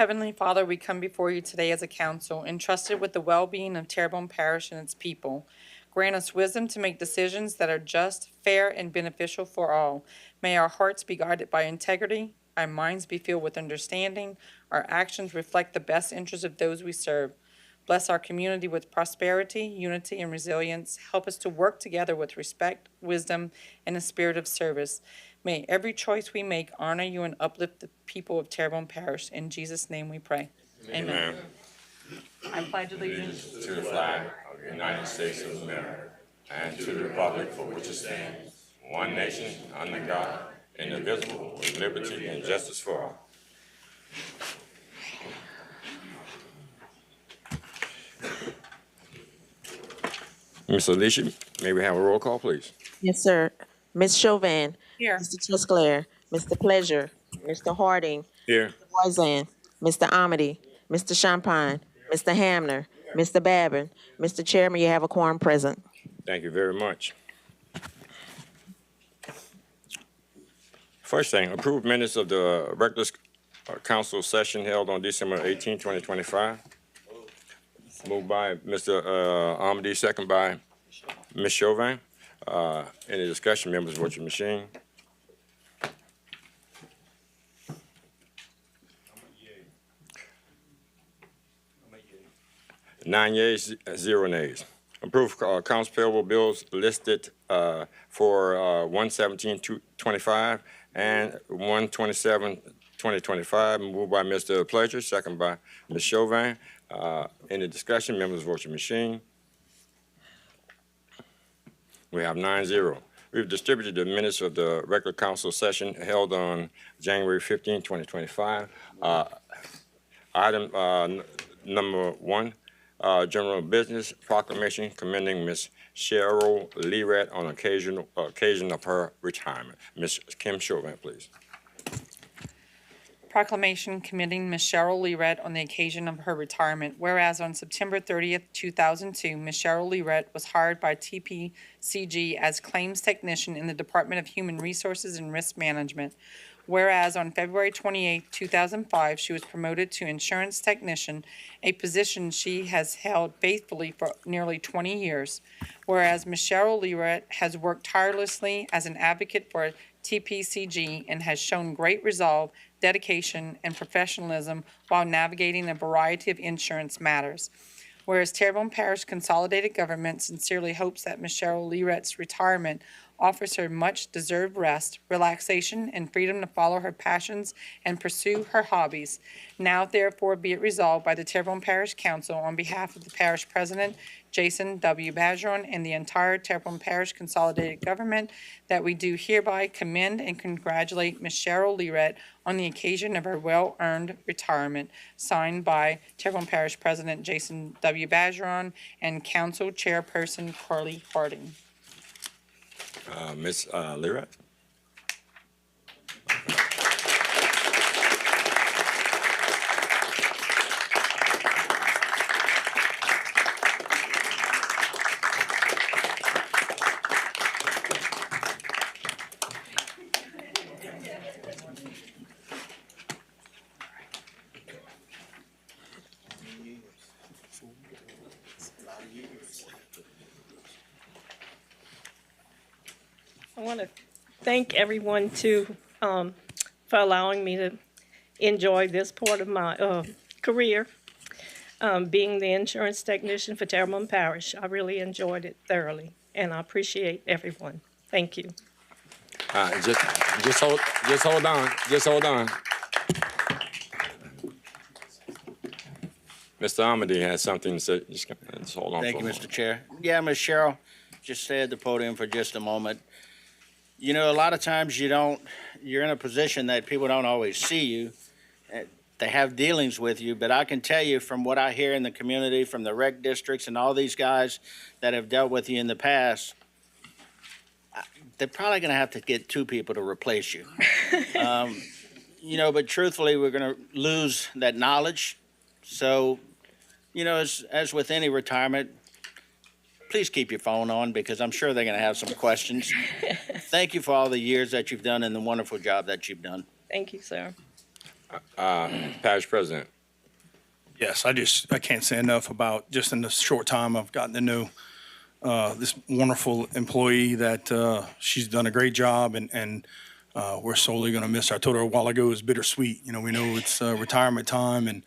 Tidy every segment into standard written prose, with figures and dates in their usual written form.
Heavenly Father, we come before you today as a council, entrusted with the well-being of Terrebonne Parish and its people. Grant us wisdom to make decisions that are just, fair, and beneficial for all. May our hearts be guided by integrity, our minds be filled with understanding, our actions reflect the best interests of those we serve. Bless our community with prosperity, unity, and resilience. Help us to work together with respect, wisdom, and a spirit of service. May every choice we make honor you and uplift the people of Terrebonne Parish. In Jesus' name we pray. Amen. I pledge allegiance To the flag of the United States of America and to the republic for which it stands, one nation, under God, indivisible, with liberty and justice for all. Ms. Alicia, may we have a roll call, please? Yes, sir. Ms. Chauvin. here. Mr. Chesclair. Mr. Pleasure. Mr. Harding. Here. Boyzan. Mr. Amity. Mr. Champagne. Mr. Hamner. Mr. Babin. Mr. Chairman, you have a quorum present. Thank you very much. First thing, approved minutes of the regular council session held on December 18, 2025. Moved by Mr. Amity, second by Ms. Chauvin. Any discussion, members, vote your machine. Nine yeas, 0 nays. Approved accounts payable bills listed for 117-25 and 127-2025. Moved by Mr. Pleasure, second by Ms. Chauvin. Any discussion, members, vote your machine. We have 9-0. We've distributed the minutes of the regular council session held on January 15, 2025. Item number 1, general business proclamation commending Ms. Cheryl Lerat on occasion of her retirement. Ms. Kim Chauvin, please. Proclamation commending Ms. Cheryl Lerat on the occasion of her retirement. Whereas on September 30th, 2002, Ms. Cheryl Lerat was hired by TPCG as claims technician in the Department of Human Resources and Risk Management. Whereas on February 28, 2005, she was promoted to insurance technician, a position she has held faithfully for nearly 20 years. Whereas Ms. Cheryl Lerat has worked tirelessly as an advocate for TPCG and has shown great resolve, dedication, and professionalism while navigating a variety of insurance matters. Whereas Terrebonne Parish Consolidated Government sincerely hopes that Ms. Cheryl Lerat's retirement offers her much-deserved rest, relaxation, and freedom to follow her passions and pursue her hobbies. Now, therefore, be it resolved by the Terrebonne Parish Council on behalf of the Parish President, Jason W. Bajon, and the entire Terrebonne Parish Consolidated Government, that we do hereby commend and congratulate Ms. Cheryl Lerat on the occasion of her well-earned retirement. Signed by Terrebonne Parish President Jason W. Bajon and Council Chairperson Carly Harding. Ms. Lerat. I want to thank everyone for allowing me to enjoy this part of my career, being the insurance technician for Terrebonne Parish. I really enjoyed it thoroughly, and I appreciate everyone. Thank you. Just hold on. Mr. Amity has something to say. Just hold on. Thank you, Mr. Chair. Yeah, Ms. Cheryl, just stay at the podium for just a moment. You know, a lot of times you're in a position that people don't always see you. They have dealings with you, but I can tell you from what I hear in the community, from the rec districts and all these guys that have dealt with you in the past, they're probably going to have to get 2 people to replace you. You know, but truthfully, we're going to lose that knowledge. So, you know, as with any retirement, please keep your phone on because I'm sure they're going to have some questions. Thank you for all the years that you've done and the wonderful job that you've done. Thank you, sir. Parish President. Yes, I can't say enough about just in the short time I've gotten to know this wonderful employee that she's done a great job and we're sorely going to miss her. I told her a while ago it was bittersweet. You know, we know it's retirement time and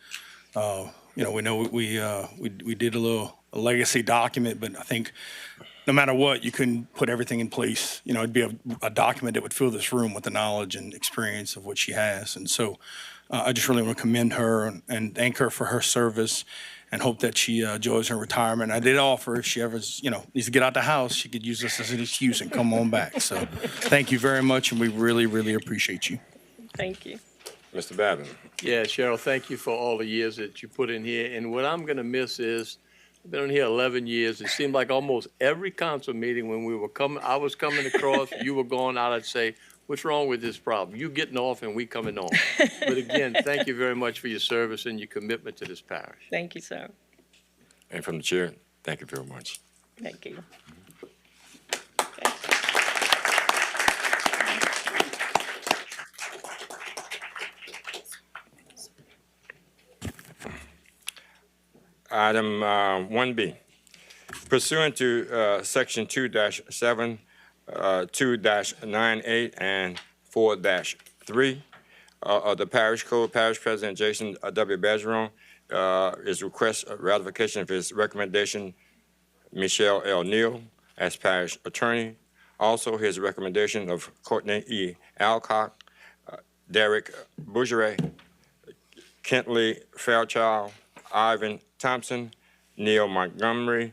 we know we did a legacy document, but I think no matter what, you couldn't put everything in place. You know, it'd be a document that would fill this room with the knowledge and experience of what she has. And so I just really want to commend her and thank her for her service and hope that she enjoys her retirement. I did offer if she ever, needs to get out the house, she could use this as an excuse and come on back. So thank you very much, and we really, really appreciate you. Thank you. Mr. Babin. Yeah, Cheryl, thank you for all the years that you put in here. And what I'm going to miss is, I've been on here 11 years. It seemed like almost every council meeting when I was coming across, you were going out, I'd say, what's wrong with this problem? You getting off and we coming on. But again, thank you very much for your service and your commitment to this parish. Thank you, sir. And from the chair, thank you very much. Thank you. Item 1B, pursuant to Section 2-7, 2-98, and 4-3 of the Parish Code, Parish President Jason W. Bergeron is request ratification of his recommendation, Michelle L. Neal, as Parish Attorney. Also, his recommendation of Courtney E. Alcock, Derek Bougeret, Kentley Fairchild, Ivan Thompson, Neil Montgomery,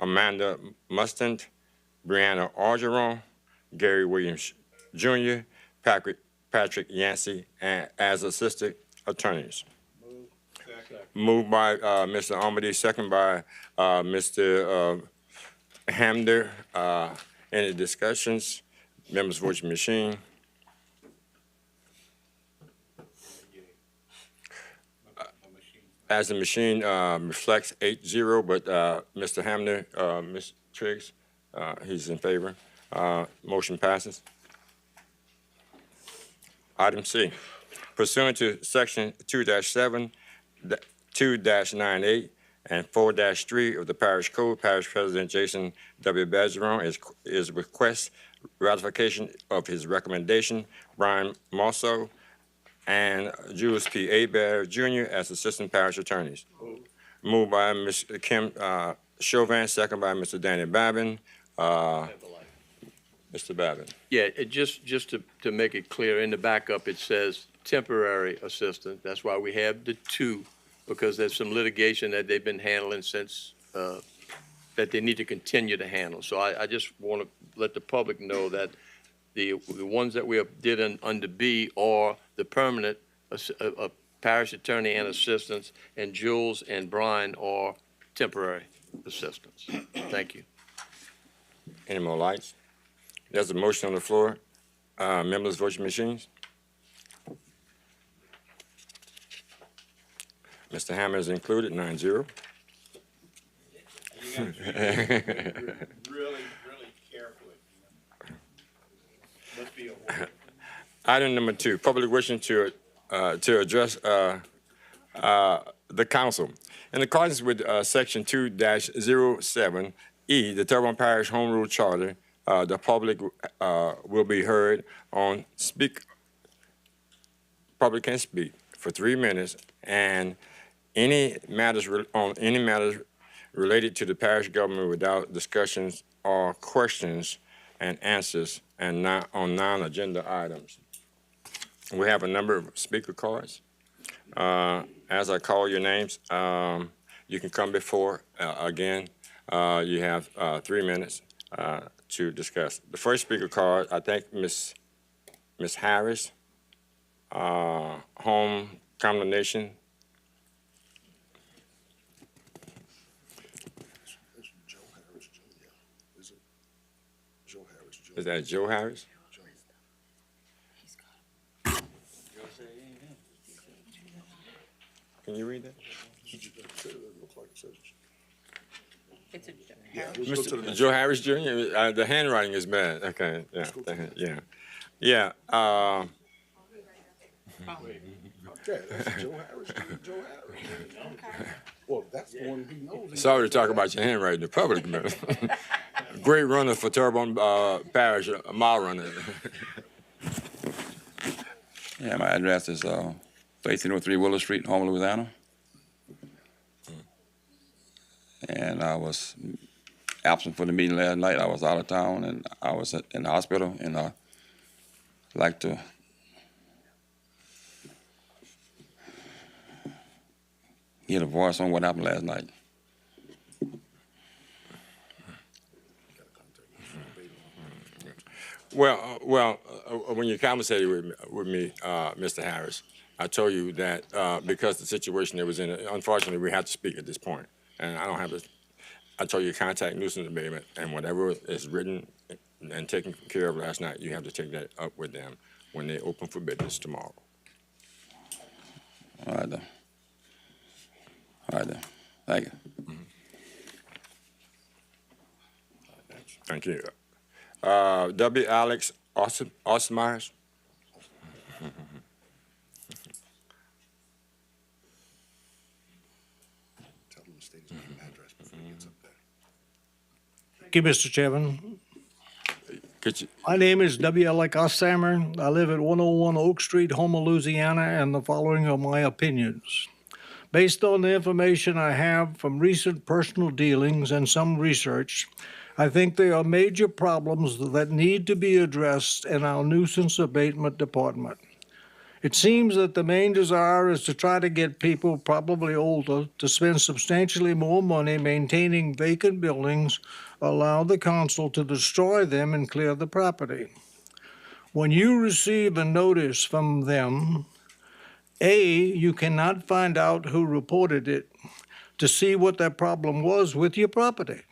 Amanda Mustant, Brianna Orgeron, Gary Williams Jr., Patrick Yancey, and as assistant attorneys. Moved by Mr. Armady, second by Mr. Hamder. Any discussions? Members voting machine. As the machine reflects 8-0, but Mr. Hamner, Ms. Triggs, he's in favor. Motion passes. Item C, pursuant to Section 2-7, 2-98, and 4-3 of the Parish Code, Parish President Jason W. Bergeron is request ratification of his recommendation, Brian Mosso and Jules P. Hebert Jr. as Assistant Parish Attorneys. Moved by Ms. Kim Chauvin, second by Mr. Danny Babin. Mr. Babin. Yeah, just to make it clear, in the backup, it says temporary assistant. That's why we have the two, because there's some litigation that they've been handling since, that they need to continue to handle. So I just want to let the public know that the ones that we did under B are the permanent parish attorney and assistants, and Jules and Brian are temporary assistants. Thank you. Any more lights? There's a motion on the floor. Members voting machines. Mr. Hammer is included, 9-0. Really carefully. Must be a Item number 2, public wishing to address the council. In accordance with Section 2-07E, the Terrebonne Parish Home Rule Charter, the public will be heard on public can speak for 3 minutes, and any matters related to the parish government without discussions or questions and answers, and not on non-agenda items. We have a number of speaker cards. As I call your names, you can come before again. You have 3 minutes to discuss. The first speaker card, I think Miss Harris, home condemnation. Is that Joe Harris? Can you read that? It's a Mr. Joe Harris Jr., the handwriting is bad. Okay, yeah. Okay, that's Joe Harris. Joe Harris. Well, that's the one he knows. Sorry to talk about your handwriting in public, man. Great runner for Terrebonne Parish, a mile runner. Yeah, my address is 1303 Willow Street, Homer, Louisiana. And I was absent for the meeting last night. I was out of town and I was in the hospital, and I'd like to get a voice on what happened last night. When you conversated with me, Mr. Harris, I told you that because the situation it was in, unfortunately, we have to speak at this point, and I don't have to. I told you contact nuisance abatement, and whatever is written and taken care of last night, you have to take that up with them when they open for business tomorrow. All right, then. All right, then. Thank you. Thank you. W. Alex Osmeyers. Tell him to state his name and address before he gets up there. Thank you, Mr. Chairman. Could you? My name is W. L. Ossamer. I live at 101 Oak Street, Homer, Louisiana, and the following are my opinions. Based on the information I have from recent personal dealings and some research, I think there are major problems that need to be addressed in our nuisance abatement department. It seems that the main desire is to try to get people, probably older, to spend substantially more money maintaining vacant buildings, allow the council to destroy them and clear the property. When you receive a notice from them, A, you cannot find out who reported it to see what that problem was with your property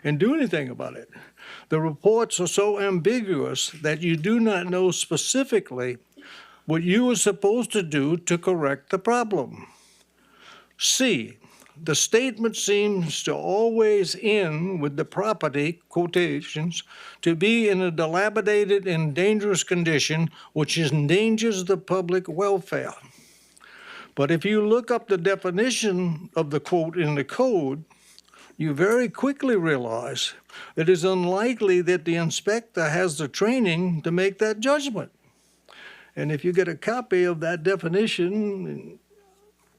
and do anything about it. The reports are so ambiguous that you do not know specifically what you are supposed to do to correct the problem. C, the statement seems to always end with the property, quotations, to be in a dilapidated and dangerous condition which endangers the public welfare. But if you look up the definition of the quote in the code, you very quickly realize it is unlikely that the inspector has the training to make that judgment. And if you get a copy of that definition,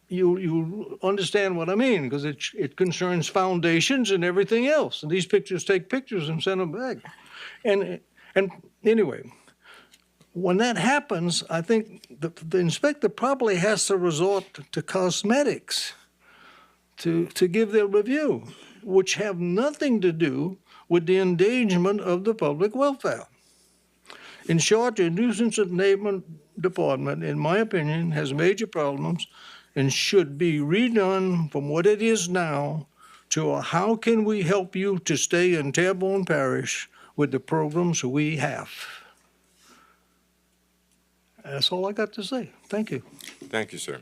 you understand what I mean, because it concerns foundations and everything else. And these pictures take pictures and send them back. And anyway, when that happens, I think the inspector probably has to resort to cosmetics to give their review, which have nothing to do with the endangerment of the public welfare. In short, the nuisance abatement department, in my opinion, has major problems and should be redone from what it is now to a how can we help you to stay in Terrebonne Parish with the programs we have. That's all I got to say. Thank you. Thank you, sir.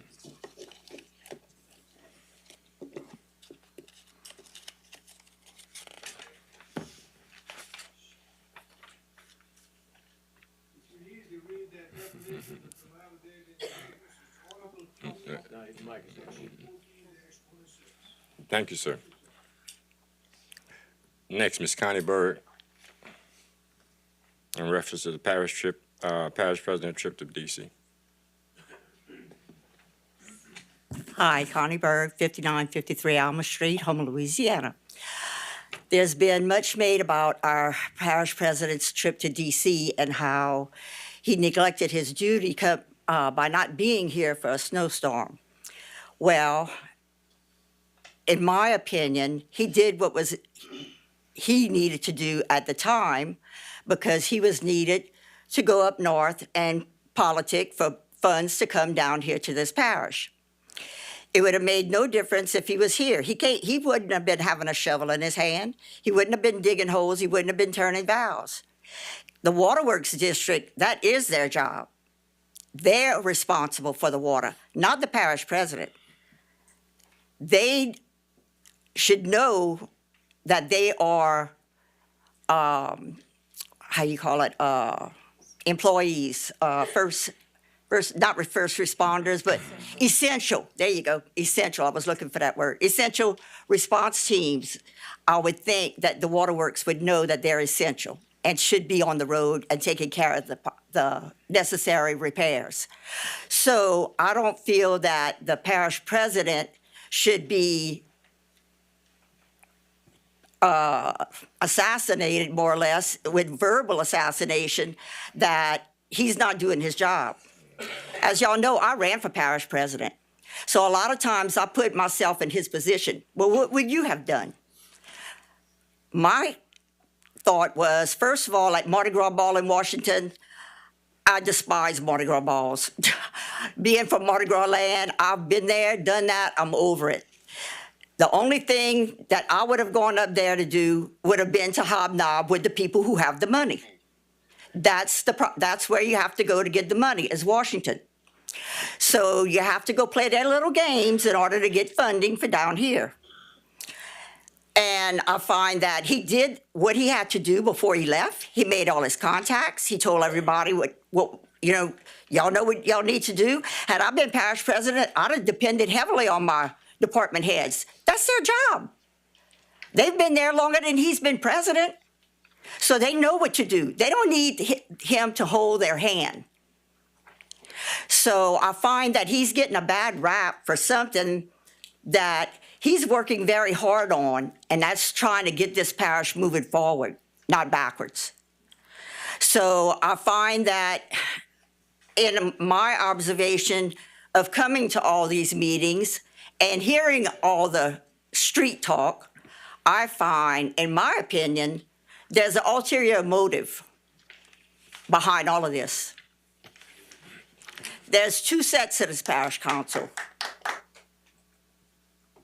Thank you, sir. Next, Ms. Connie Berg, in reference to the parish president trip to D.C. Hi, Connie Berg, 5953 Alma Street, Homer, Louisiana. There's been much made about our parish president's trip to D.C. and how he neglected his duty by not being here for a snowstorm. Well, in my opinion, he did what he needed to do at the time because he was needed to go up north and politic for funds to come down here to this parish. It would have made no difference if he was here. He wouldn't have been having a shovel in his hand. He wouldn't have been digging holes. He wouldn't have been turning valves. The Waterworks District, that is their job. They're responsible for the water, not the parish president. They should know that they are, employees, first first responders, but essential. There you go, essential. I was looking for that word. Essential response teams. I would think that the waterworks would know that they're essential and should be on the road and taking care of the necessary repairs. So I don't feel that the parish president should be assassinated, more or less, with verbal assassination, that he's not doing his job. As y'all know, I ran for parish president. So a lot of times I put myself in his position. Well, what would you have done? My thought was, first of all, like Mardi Gras Ball in Washington, I despise Mardi Gras balls. Being from Mardi Gras land, I've been there, done that, I'm over it. The only thing that I would have gone up there to do would have been to hobnob with the people who have the money. That's where you have to go to get the money, is Washington. So you have to go play their little games in order to get funding for down here. And I find that he did what he had to do before he left. He made all his contacts. He told everybody what y'all know what y'all need to do. Had I been parish president, I'd have depended heavily on my department heads. That's their job. They've been there longer than he's been president. So they know what to do. They don't need him to hold their hand. So I find that he's getting a bad rap for something that he's working very hard on, and that's trying to get this parish moving forward, not backwards. So I find that in my observation of coming to all these meetings and hearing all the street talk, I find, in my opinion, there's an ulterior motive behind all of this. There's two sets of this parish council.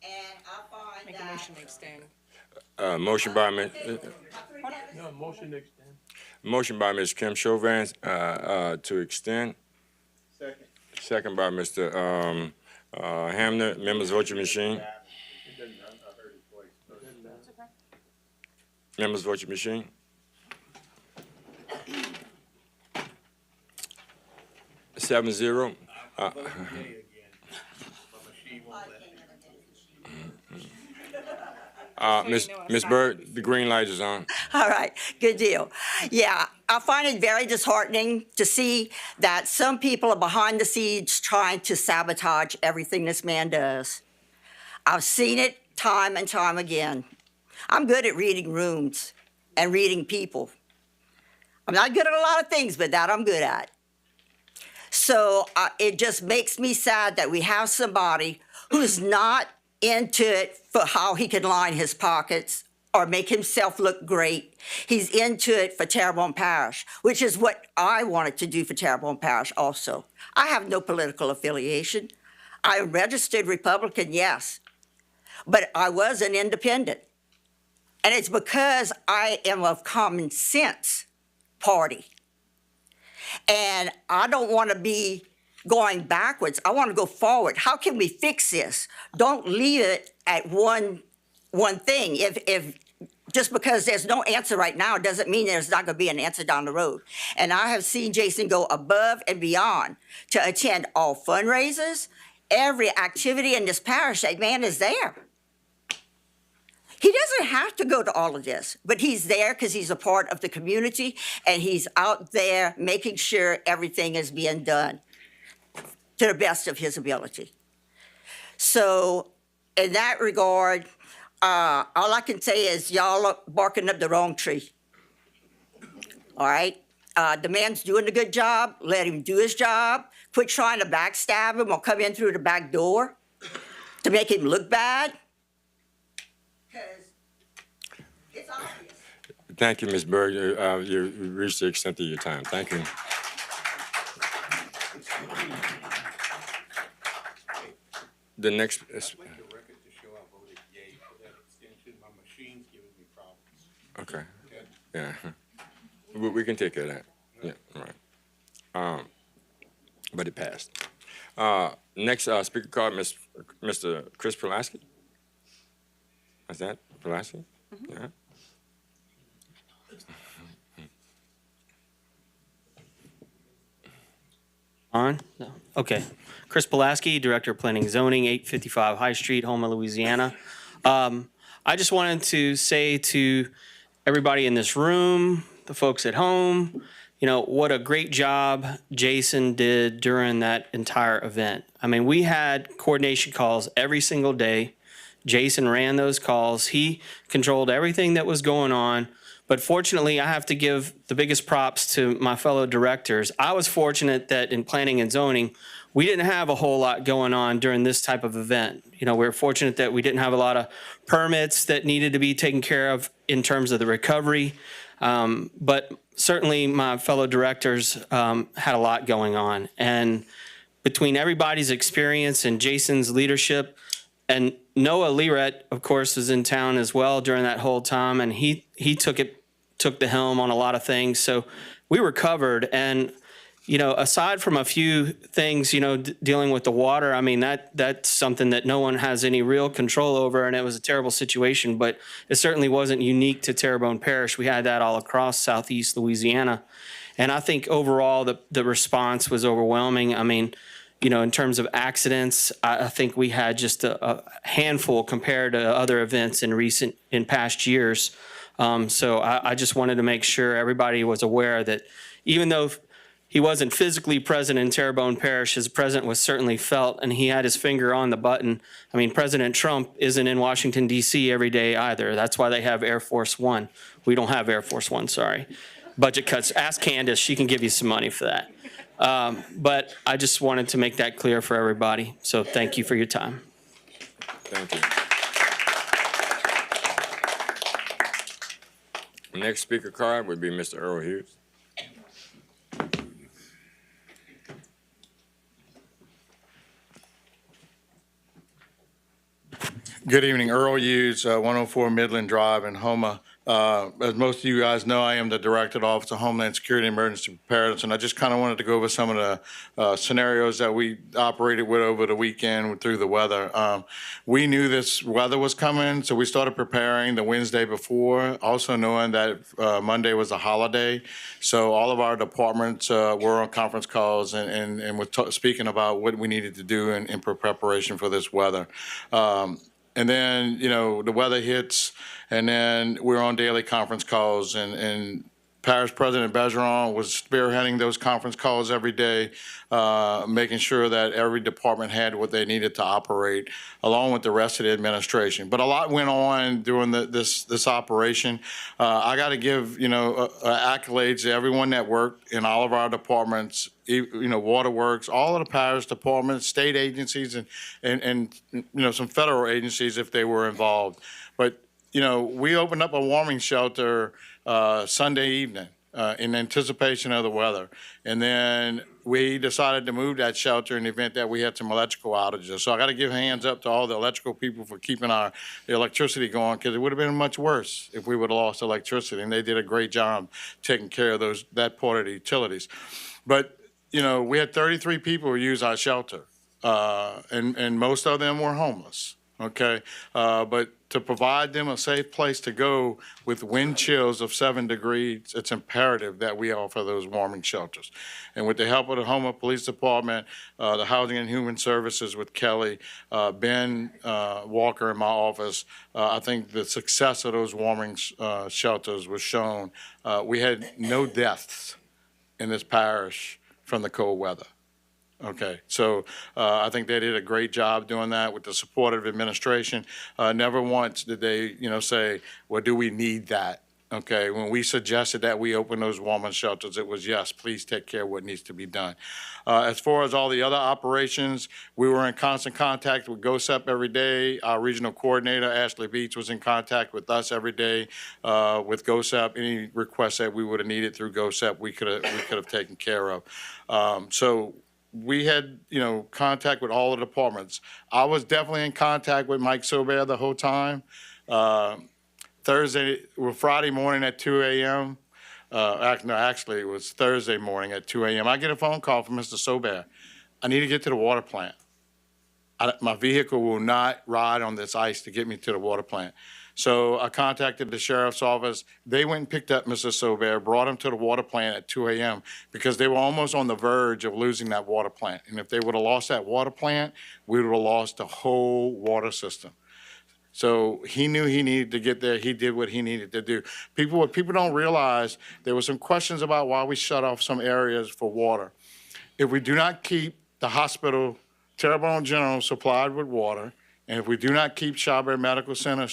And I find Make a motion to extend. Motion by Ms. No, motion to extend. Motion by Ms. Kim Chauvin, to extend. Second by Mr. Hamner. Members, vote your machine. Members, vote your machine. Seven zero. Ms. Bird, the green light is on. all right, good deal. Yeah, I find it very disheartening to see that some people are behind the scenes trying to sabotage everything this man does. I've seen it time and time again. I'm good at reading rooms and reading people. I'm not good at a lot of things, but that I'm good at. So it just makes me sad that we have somebody who's not into it for how he can line his pockets or make himself look great. He's into it for Terrebonne Parish, which is what I wanted to do for Terrebonne Parish also. I have no political affiliation. I'm a registered Republican, yes, but I was an independent. And it's because I am of common sense party. And I don't want to be going backwards. I want to go forward. How can we fix this? Don't leave it at one thing. If just because there's no answer right now doesn't mean there's not going to be an answer down the road. And I have seen Jason go above and beyond to attend all fundraisers, every activity in this parish. That man is there. He doesn't have to go to all of this, but he's there because he's a part of the community, and he's out there making sure everything is being done to the best of his ability. So in that regard, all I can say is y'all are barking up the wrong tree. All right? The man's doing a good job. Let him do his job. Quit trying to backstab him or come in through the back door to make him look bad. It's obvious. Thank you, Ms. Berg. You reached the extent of your time. Thank you. The next. I'd like the record to show I voted yea for that extension. My machine's giving me problems. Okay. Yeah. We can take care of that. Yeah. All right. But it passed. Next speaker card, Mr. Chris Pulaski. Is that Pulaski? Mm-hmm. Yeah. On? No. Okay. Chris Pulaski, Director of Planning and Zoning, 855 High Street, Houma, Louisiana. I just wanted to say to everybody in this room, the folks at home, you know, what a great job Jason did during that entire event. I mean, we had coordination calls every single day. Jason ran those calls. He controlled everything that was going on. But fortunately, I have to give the biggest props to my fellow directors. I was fortunate that in planning and zoning, we didn't have a whole lot going on during this type of event. You know, we're fortunate that we didn't have a lot of permits that needed to be taken care of in terms of the recovery. But certainly my fellow directors had a lot going on. And between everybody's experience and Jason's leadership, and Noah Learet, of course, was in town as well during that whole time, and he took the helm on a lot of things. So we were covered. And, you know, aside from a few things, you know, dealing with the water, I mean, that's something that no one has any real control over, and it was a terrible situation, but it certainly wasn't unique to Terrebonne Parish. We had that all across southeast Louisiana. And I think overall the response was overwhelming. I mean, you know, in terms of accidents, I think we had just a handful compared to other events in past years. So I just wanted to make sure everybody was aware that even though he wasn't physically present in Terrebonne Parish, his presence was certainly felt, and he had his finger on the button. I mean, President Trump isn't in Washington, D.C. every day either. That's why they have Air Force One. We don't have Air Force One, sorry. Budget cuts. Ask Candace. She can give you some money for that. But I just wanted to make that clear for everybody. So thank you for your time. Thank you. Next speaker card would be Mr. Earl Hughes. Good evening, Earl Hughes, 104 Midland Drive in Houma. As most of you guys know, I am the Director of the Office of Homeland Security and Emergency Preparedness, and I just kind of wanted to go over some of the scenarios that we operated with over the weekend through the weather. We knew this weather was coming, so we started preparing the Wednesday before, also knowing that Monday was a holiday. So all of our departments were on conference calls and were speaking about what we needed to do in preparation for this weather. And then, you know, the weather hits, and then we're on daily conference calls, and Parish President Bergeron was spearheading those conference calls every day, making sure that every department had what they needed to operate, along with the rest of the administration. But a lot went on during this operation. I got to give, you know, accolades to everyone that worked in all of our departments, you know, waterworks, all of the parish departments, state agencies, and you know, some federal agencies if they were involved. But, you know, we opened up a warming shelter Sunday evening in anticipation of the weather. And then we decided to move that shelter in the event that we had some electrical outages. So I got to give hands up to all the electrical people for keeping the electricity going, because it would have been much worse if we would have lost electricity. And they did a great job taking care of that part of the utilities. But, you know, we had 33 people who used our shelter, and most of them were homeless. Okay, but to provide them a safe place to go with wind chills of 7 degrees, it's imperative that we offer those warming shelters. And with the help of the Houma Police Department, the Housing and Human Services with Kelly, Ben Walker in my office, I think the success of those warming shelters was shown. We had no deaths in this parish from the cold weather. Okay, so I think they did a great job doing that with the support of administration. Never once did they, you know, say, well, do we need that? Okay, when we suggested that we open those warming shelters, it was, yes, please take care of what needs to be done. As far as all the other operations, we were in constant contact with GOSEP every day. Our regional coordinator, Ashley Beach, was in contact with us every day with GOSEP. Any requests that we would have needed through GOSEP, we could have taken care of. So we had, you know, contact with all the departments. I was definitely in contact with Mike Sober the whole time. Friday morning at 2 a.m. Actually, it was Thursday morning at 2 a.m. I get a phone call from Mr. Sober. I need to get to the water plant. My vehicle will not ride on this ice to get me to the water plant. So I contacted the sheriff's office. They went and picked up Mr. Sobert, brought him to the water plant at 2 a.m. because they were almost on the verge of losing that water plant. And if they would have lost that water plant, we would have lost the whole water system. So he knew he needed to get there. He did what he needed to do. What people don't realize, there were some questions about why we shut off some areas for water. If we do not keep the hospital, Terrebonne General, supplied with water, and if we do not keep Schaubert Medical Center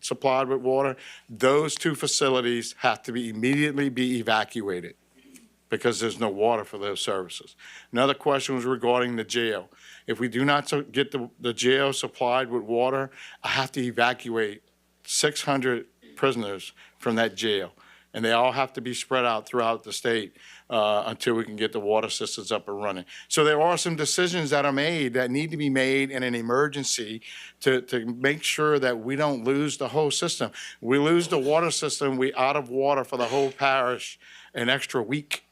supplied with water, those two facilities have to immediately be evacuated because there's no water for those services. Another question was regarding the jail. If we do not get the jail supplied with water, I have to evacuate 600 prisoners from that jail. And they all have to be spread out throughout the state until we can get the water systems up and running. So there are some decisions that are made that need to be made in an emergency to make sure that we don't lose the whole system. We lose the water system, we out of water for the whole parish an extra week.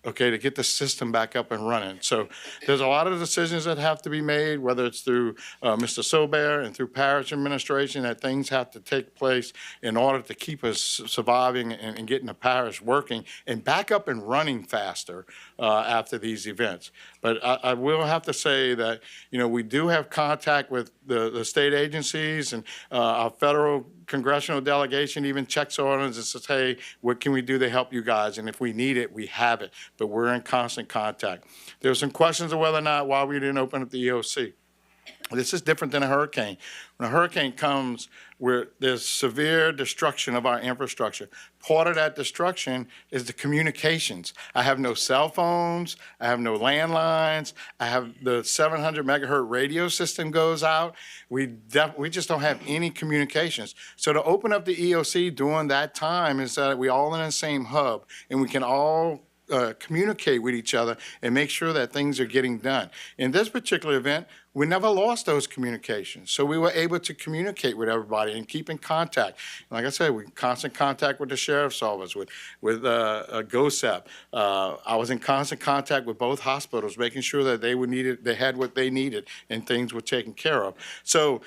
Okay, to get the system back up and running. So there's a lot of decisions that have to be made, whether it's through Mr. Sobert and through parish administration, that things have to take place in order to keep us surviving and getting the parish working and back up and running faster after these events. But I will have to say that, we do have contact with the state agencies, and our federal congressional delegation even checks on us and says, hey, what can we do to help you guys? And if we need it, we have it. But we're in constant contact. There were some questions of whether or not why we didn't open up the EOC. This is different than a hurricane. When a hurricane comes, where there's severe destruction of our infrastructure. Part of that destruction is the communications. I have no cell phones. I have no landlines. I have the 700 megahertz radio system goes out. We just don't have any communications. So to open up the EOC during that time is that we all in the same hub and we can all communicate with each other and make sure that things are getting done. In this particular event, we never lost those communications. So we were able to communicate with everybody and keep in contact. Like I said, we're in constant contact with the sheriff's office, with GOSEP. I was in constant contact with both hospitals, making sure that they had what they needed and things were taken care of. So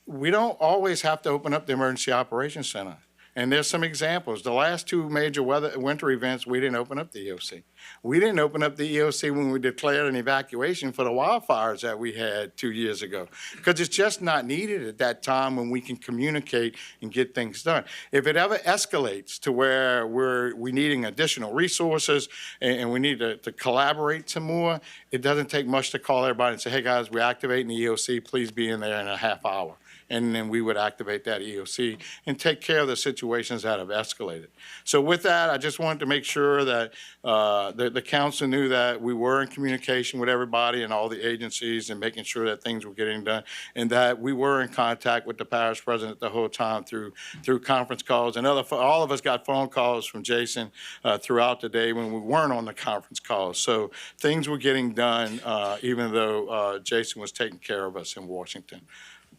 we don't always have to open up the Emergency Operations Center. And there's some examples. The last two major winter events, we didn't open up the EOC. We didn't open up the EOC when we declared an evacuation for the wildfires that we had 2 years ago, because it's just not needed at that time when we can communicate and get things done. If it ever escalates to where we're needing additional resources and we need to collaborate some more, it doesn't take much to call everybody and say, hey guys, we're activating the EOC, please be in there in a half hour. And then we would activate that EOC and take care of the situations that have escalated. So with that, I just wanted to make sure that the council knew that we were in communication with everybody and all the agencies and making sure that things were getting done, and that we were in contact with the parish president the whole time through conference calls. And all of us got phone calls from Jason throughout the day when we weren't on the conference calls. So things were getting done even though Jason was taking care of us in Washington.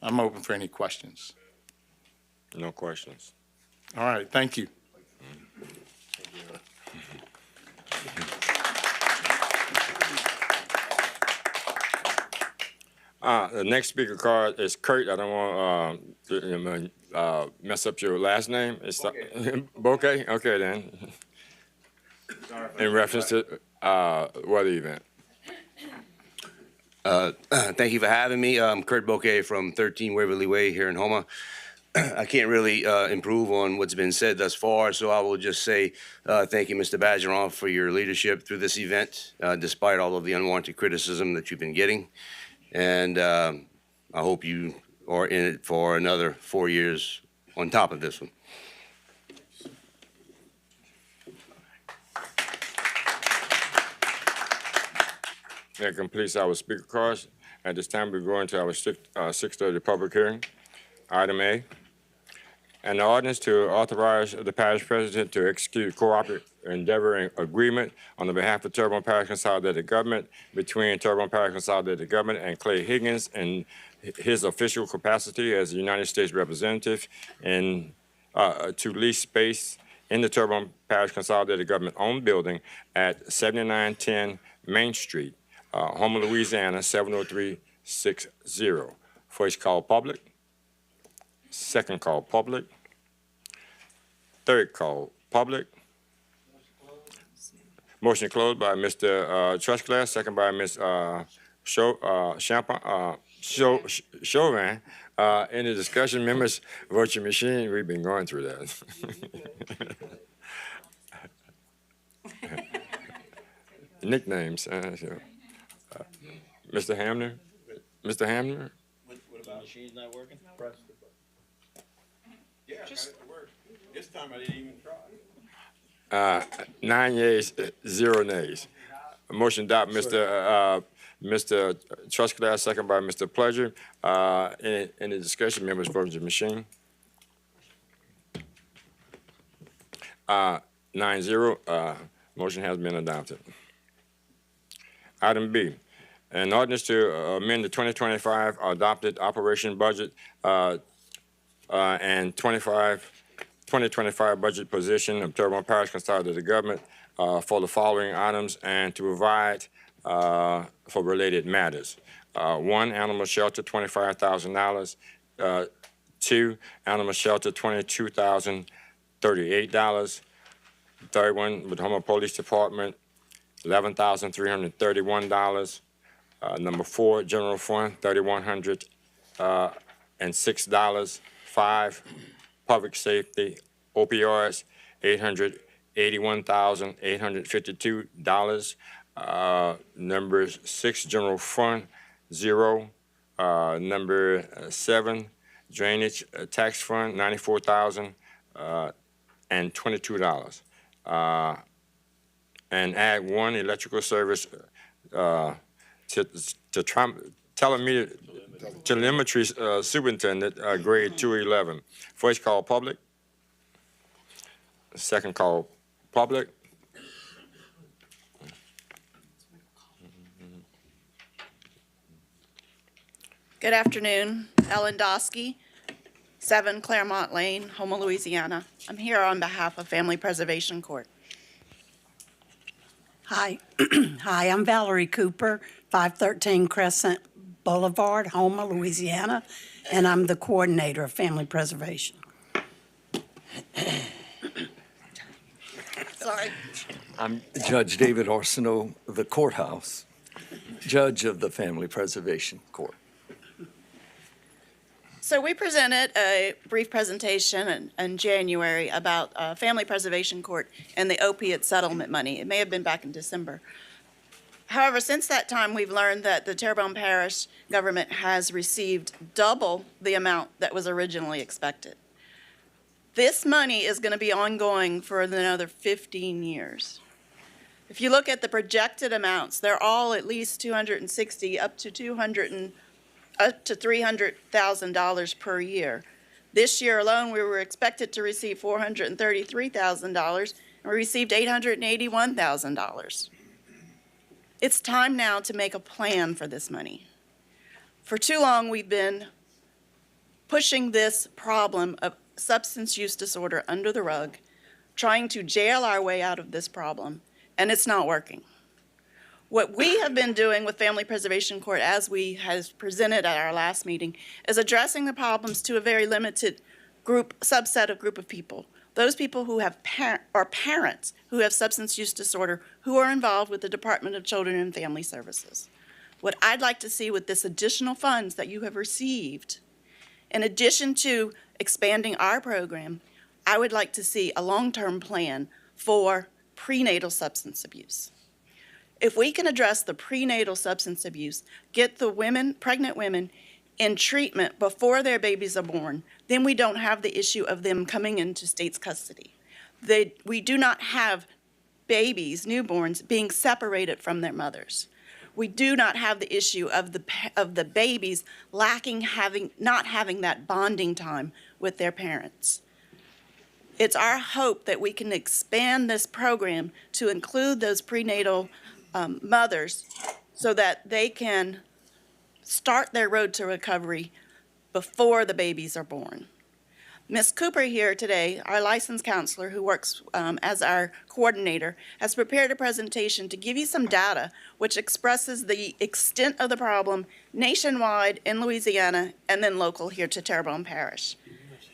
I'm open for any questions. No questions. All right, thank you. The next speaker card is Kurt. I don't want to mess up your last name. It's Bouquet? Okay, then. In reference to weather event. Thank you for having me. I'm Kurt Bouquet from 13 Waverly Way here in Houma. I can't really improve on what's been said thus far, so I will just say thank you, Mr. Badgeron, for your leadership through this event, despite all of the unwanted criticism that you've been getting. And I hope you are in it for another 4 years on top of this one. That completes our speaker cards. At this time, we're going to our 6:30 public hearing. Item A, an ordinance to authorize the parish president to execute cooperative endeavor agreement on the behalf of Terrebonne Parish Consolidated Government between Terrebonne Parish Consolidated Government and Clay Higgins in his official capacity as a United States representative and to lease space in the Terrebonne Parish Consolidated Government-owned building at 7910 Main Street, Houma, Louisiana, 70360. Voice call public. Second call, public. Third call, public. Motion closed by Mr. Trustclass, second by Ms. Chauvin. Any discussion, members? Vote your machine. We've been going through that. Nicknames. Mr. Hamner? Mr. Hamner? What about machine's not working? Yeah, I got it to work. This time I didn't even try. 9 yeas, 0 nays. Motion adopt, Mr. Trustclass, second by Mr. Pledger. Any discussion, members, vote your machine. 9-0, motion has been adopted. Item B, an ordinance to amend the 2025 adopted operation budget and 2025 budget position of Terrebonne Parish Consolidated Government for the following items and to provide for related matters. 1, animal shelter, $25,000. 2, animal shelter, $22,038. Third one, with Houma Police Department, $11,331. Number 4, general fund, $3,106. 5, public safety, opioids, $881,852. Number 6, general fund, 0. Number 7, drainage tax fund, $94,022. And add 1, electrical service telemetry superintendent, grade 211. First call, public. Second call, public. Good afternoon, Ellen Dosky, 7 Claremont Lane, Houma, Louisiana. I'm here on behalf of Family Preservation Court. Hi. Hi, I'm Valerie Cooper, 513 Crescent Boulevard, Houma, Louisiana, and I'm the coordinator of Family Preservation. Sorry. I'm Judge David Arsenault of the courthouse, judge of the Family Preservation Court. So we presented a brief presentation in January about Family Preservation Court and the opiate settlement money. It may have been back in December. However, since that time, we've learned that the Terrebonne Parish government has received double the amount that was originally expected. This money is going to be ongoing for another 15 years. If you look at the projected amounts, they're all at least $260 up to $300,000 per year. This year alone, we were expected to receive $433,000, and we received $881,000. It's time now to make a plan for this money. For too long, we've been pushing this problem of substance use disorder under the rug, trying to jail our way out of this problem, and it's not working. What we have been doing with Family Preservation Court, as we has presented at our last meeting, is addressing the problems to a very limited subset of people. Those people who have parents who have substance use disorder who are involved with the Department of Children and Family Services. What I'd like to see with this additional funds that you have received, in addition to expanding our program, I would like to see a long-term plan for prenatal substance abuse. If we can address the prenatal substance abuse, get the pregnant women in treatment before their babies are born, then we don't have the issue of them coming into state's custody. We do not have babies, newborns, being separated from their mothers. We do not have the issue of the babies not having that bonding time with their parents. It's our hope that we can expand this program to include those prenatal mothers so that they can start their road to recovery before the babies are born. Ms. Cooper here today, our licensed counselor who works as our coordinator, has prepared a presentation to give you some data which expresses the extent of the problem nationwide in Louisiana and then local here to Terrebonne Parish.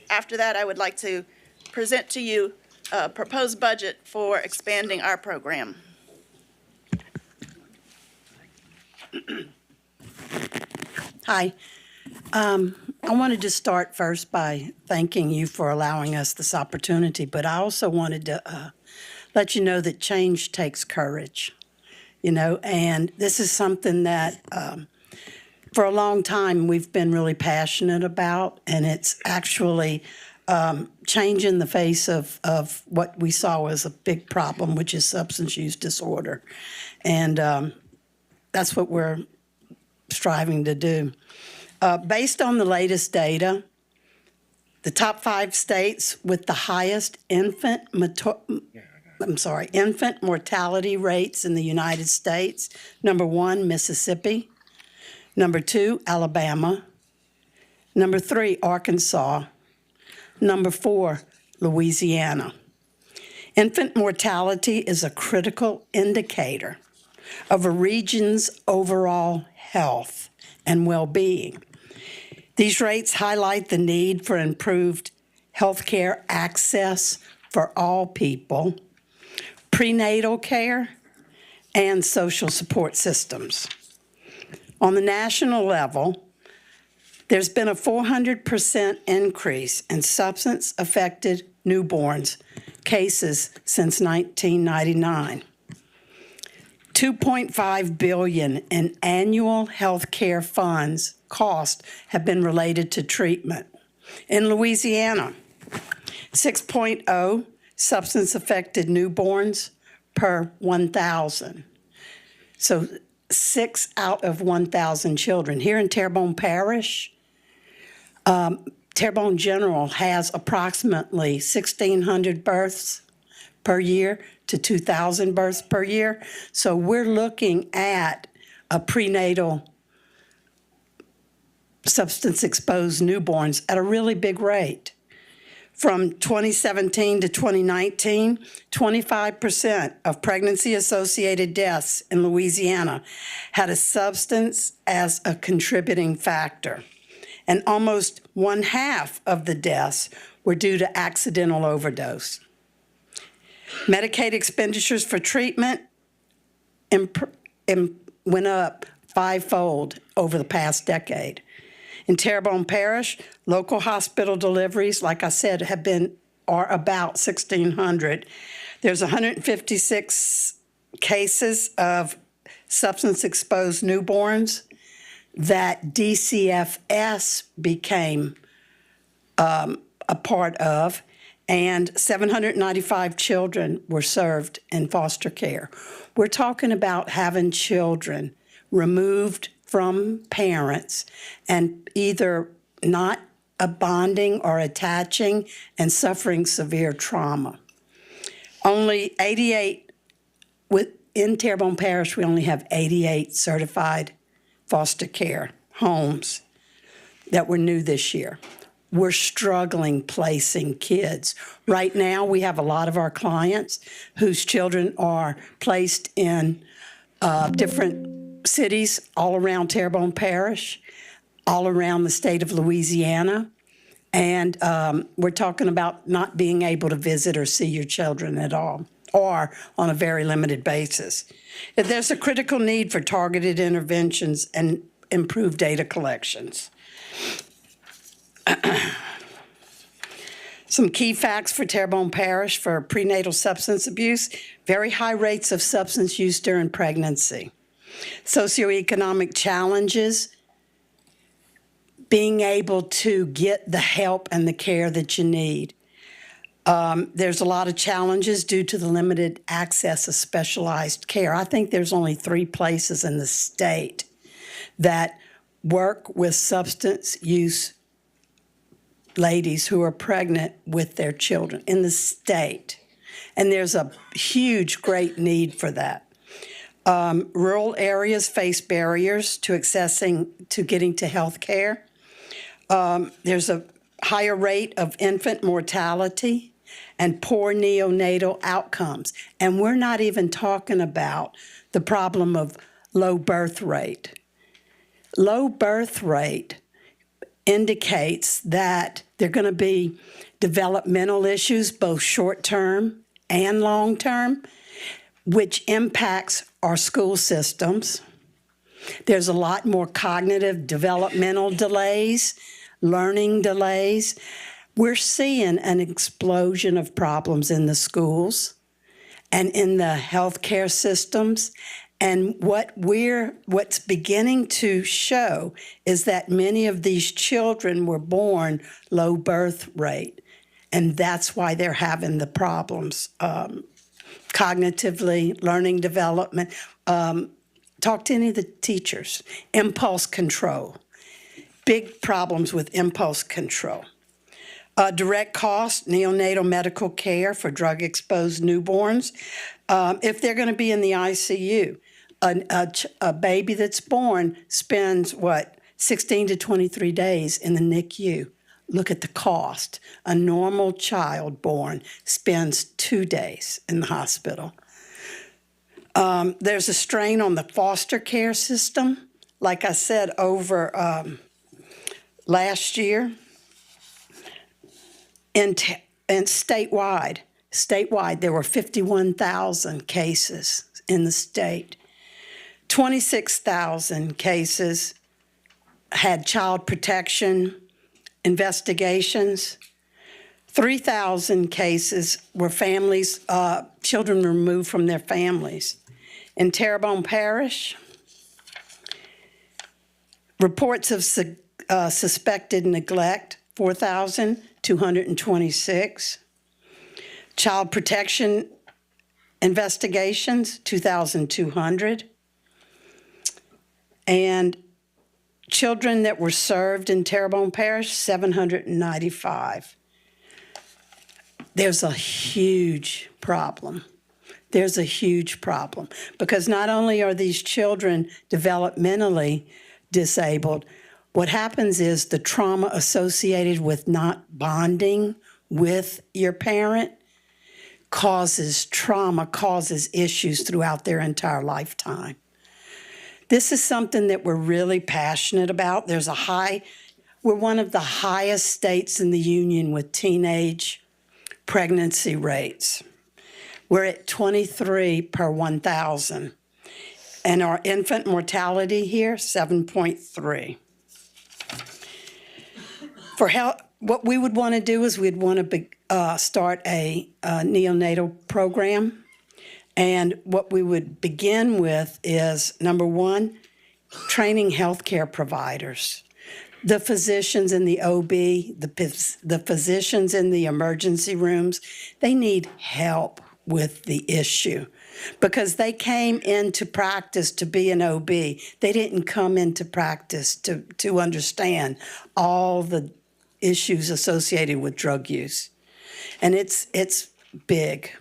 after that, I would like to present to you a proposed budget for expanding our program. Hi. I wanted to start first by thanking you for allowing us this opportunity, but I also wanted to let you know that change takes courage, and this is something that for a long time we've been really passionate about, and it's actually changing the face of what we saw as a big problem, which is substance use disorder. And that's what we're striving to do. Based on the latest data, the top 5 states with the highest infant mortality rates in the United States: number 1, Mississippi; number 2, Alabama; number 3, Arkansas; number 4, Louisiana. Infant mortality is a critical indicator of a region's overall health and well-being. These rates highlight the need for improved healthcare access for all people, prenatal care, and social support systems. On the national level, there's been a 400% increase in substance-affected newborns cases since 1999. $2.5 billion in annual health care funds cost have been related to treatment. In Louisiana, 6.0 substance-affected newborns per 1,000. So 6 out of 1,000 children. Here in Terrebonne Parish, Terrebonne General has approximately 1,600 births per year to 2,000 births per year. So we're looking at a prenatal substance-exposed newborns at a really big rate. From 2017 to 2019, 25% of pregnancy-associated deaths in Louisiana had a substance as a contributing factor, and almost 1/2 of the deaths were due to accidental overdose. Medicaid expenditures for treatment went up 5-fold over the past decade. In Terrebonne Parish, local hospital deliveries, like I said, are about 1,600. There's 156 cases of substance-exposed newborns that DCFS became a part of, and 795 children were served in foster care. We're talking about having children removed from parents and either not bonding or attaching and suffering severe trauma. Only 88, in Terrebonne Parish, we only have 88 certified foster care homes that were new this year. We're struggling placing kids. Right now, we have a lot of our clients whose children are placed in different cities all around Terrebonne Parish, all around the state of Louisiana. And we're talking about not being able to visit or see your children at all, or on a very limited basis. There's a critical need for targeted interventions and improved data collections. Some key facts for Terrebonne Parish for prenatal substance abuse: very high rates of substance use during pregnancy. Socioeconomic challenges, being able to get the help and the care that you need. There's a lot of challenges due to the limited access of specialized care. I think there's only 3 places in the state that work with substance use ladies who are pregnant with their children in the state. And there's a huge, great need for that. Rural areas face barriers to getting to health care. There's a higher rate of infant mortality and poor neonatal outcomes. And we're not even talking about the problem of low birth rate. Low birth rate indicates that There are going to be developmental issues, both short-term and long-term, which impacts our school systems. There's a lot more cognitive developmental delays, learning delays. We're seeing an explosion of problems in the schools and in the healthcare systems. And what's beginning to show is that many of these children were born low birth rate. And that's why they're having the problems, cognitively, learning development. Talk to any of the teachers. Impulse control. Big problems with impulse control. Direct cost, neonatal medical care for drug-exposed newborns. If they're going to be in the ICU, a baby that's born spends, 16 to 23 days in the NICU. Look at the cost. A normal child born spends 2 days in the hospital. There's a strain on the foster care system. Like I said, over last year, and statewide, there were 51,000 cases in the state. 26,000 cases had child protection investigations. 3,000 cases were children removed from their families. In Terrebonne Parish, reports of suspected neglect, 4,226. Child protection investigations, 2,200. And children that were served in Terrebonne Parish, 795. There's a huge problem. There's a huge problem because not only are these children developmentally disabled, what happens is the trauma associated with not bonding with your parent causes trauma, causes issues throughout their entire lifetime. This is something that we're really passionate about. We're one of the highest states in the union with teenage pregnancy rates. We're at 23 per 1,000. And our infant mortality here, 7.3. For health, what we would want to do is we'd want to start a neonatal program. And what we would begin with is, number one, training healthcare providers. The physicians in the OB, the physicians in the emergency rooms, they need help with the issue because they came into practice to be an OB. They didn't come into practice to understand all the issues associated with drug use. And it's big.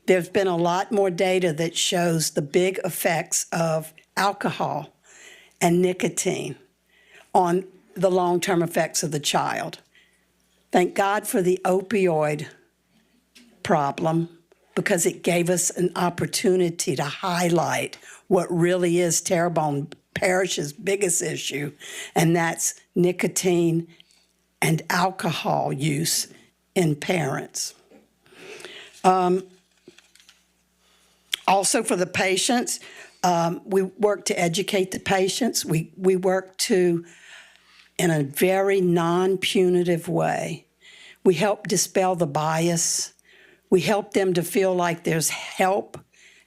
There's been a lot more data that shows the big effects of alcohol and nicotine on the long-term effects of the child. Thank God for the opioid problem because it gave us an opportunity to highlight what really is Terrebonne Parish's biggest issue, and that's nicotine and alcohol use in parents. Also for the patients, we work to educate the patients. We work to, in a very non-punitive way, we help dispel the bias. We help them to feel like there's help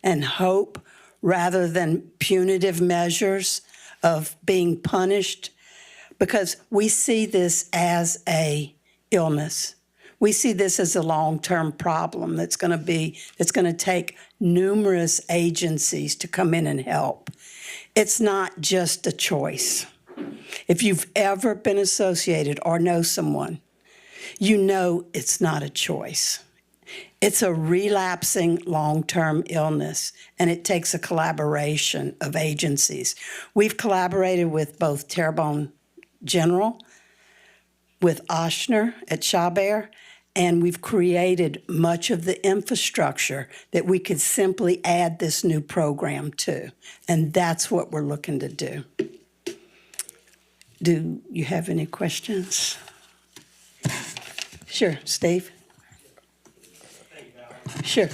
and hope rather than punitive measures of being punished, because we see this as a illness. We see this as a long-term problem that's going to take numerous agencies to come in and help. It's not just a choice. If you've ever been associated or know someone, you know it's not a choice. It's a relapsing long-term illness, and it takes a collaboration of agencies. We've collaborated with both Terrebonne General, with Ochsner at Chabert, and we've created much of the infrastructure that we could simply add this new program to. And that's what we're looking to do. Do you have any questions? Sure, Steve? Sure.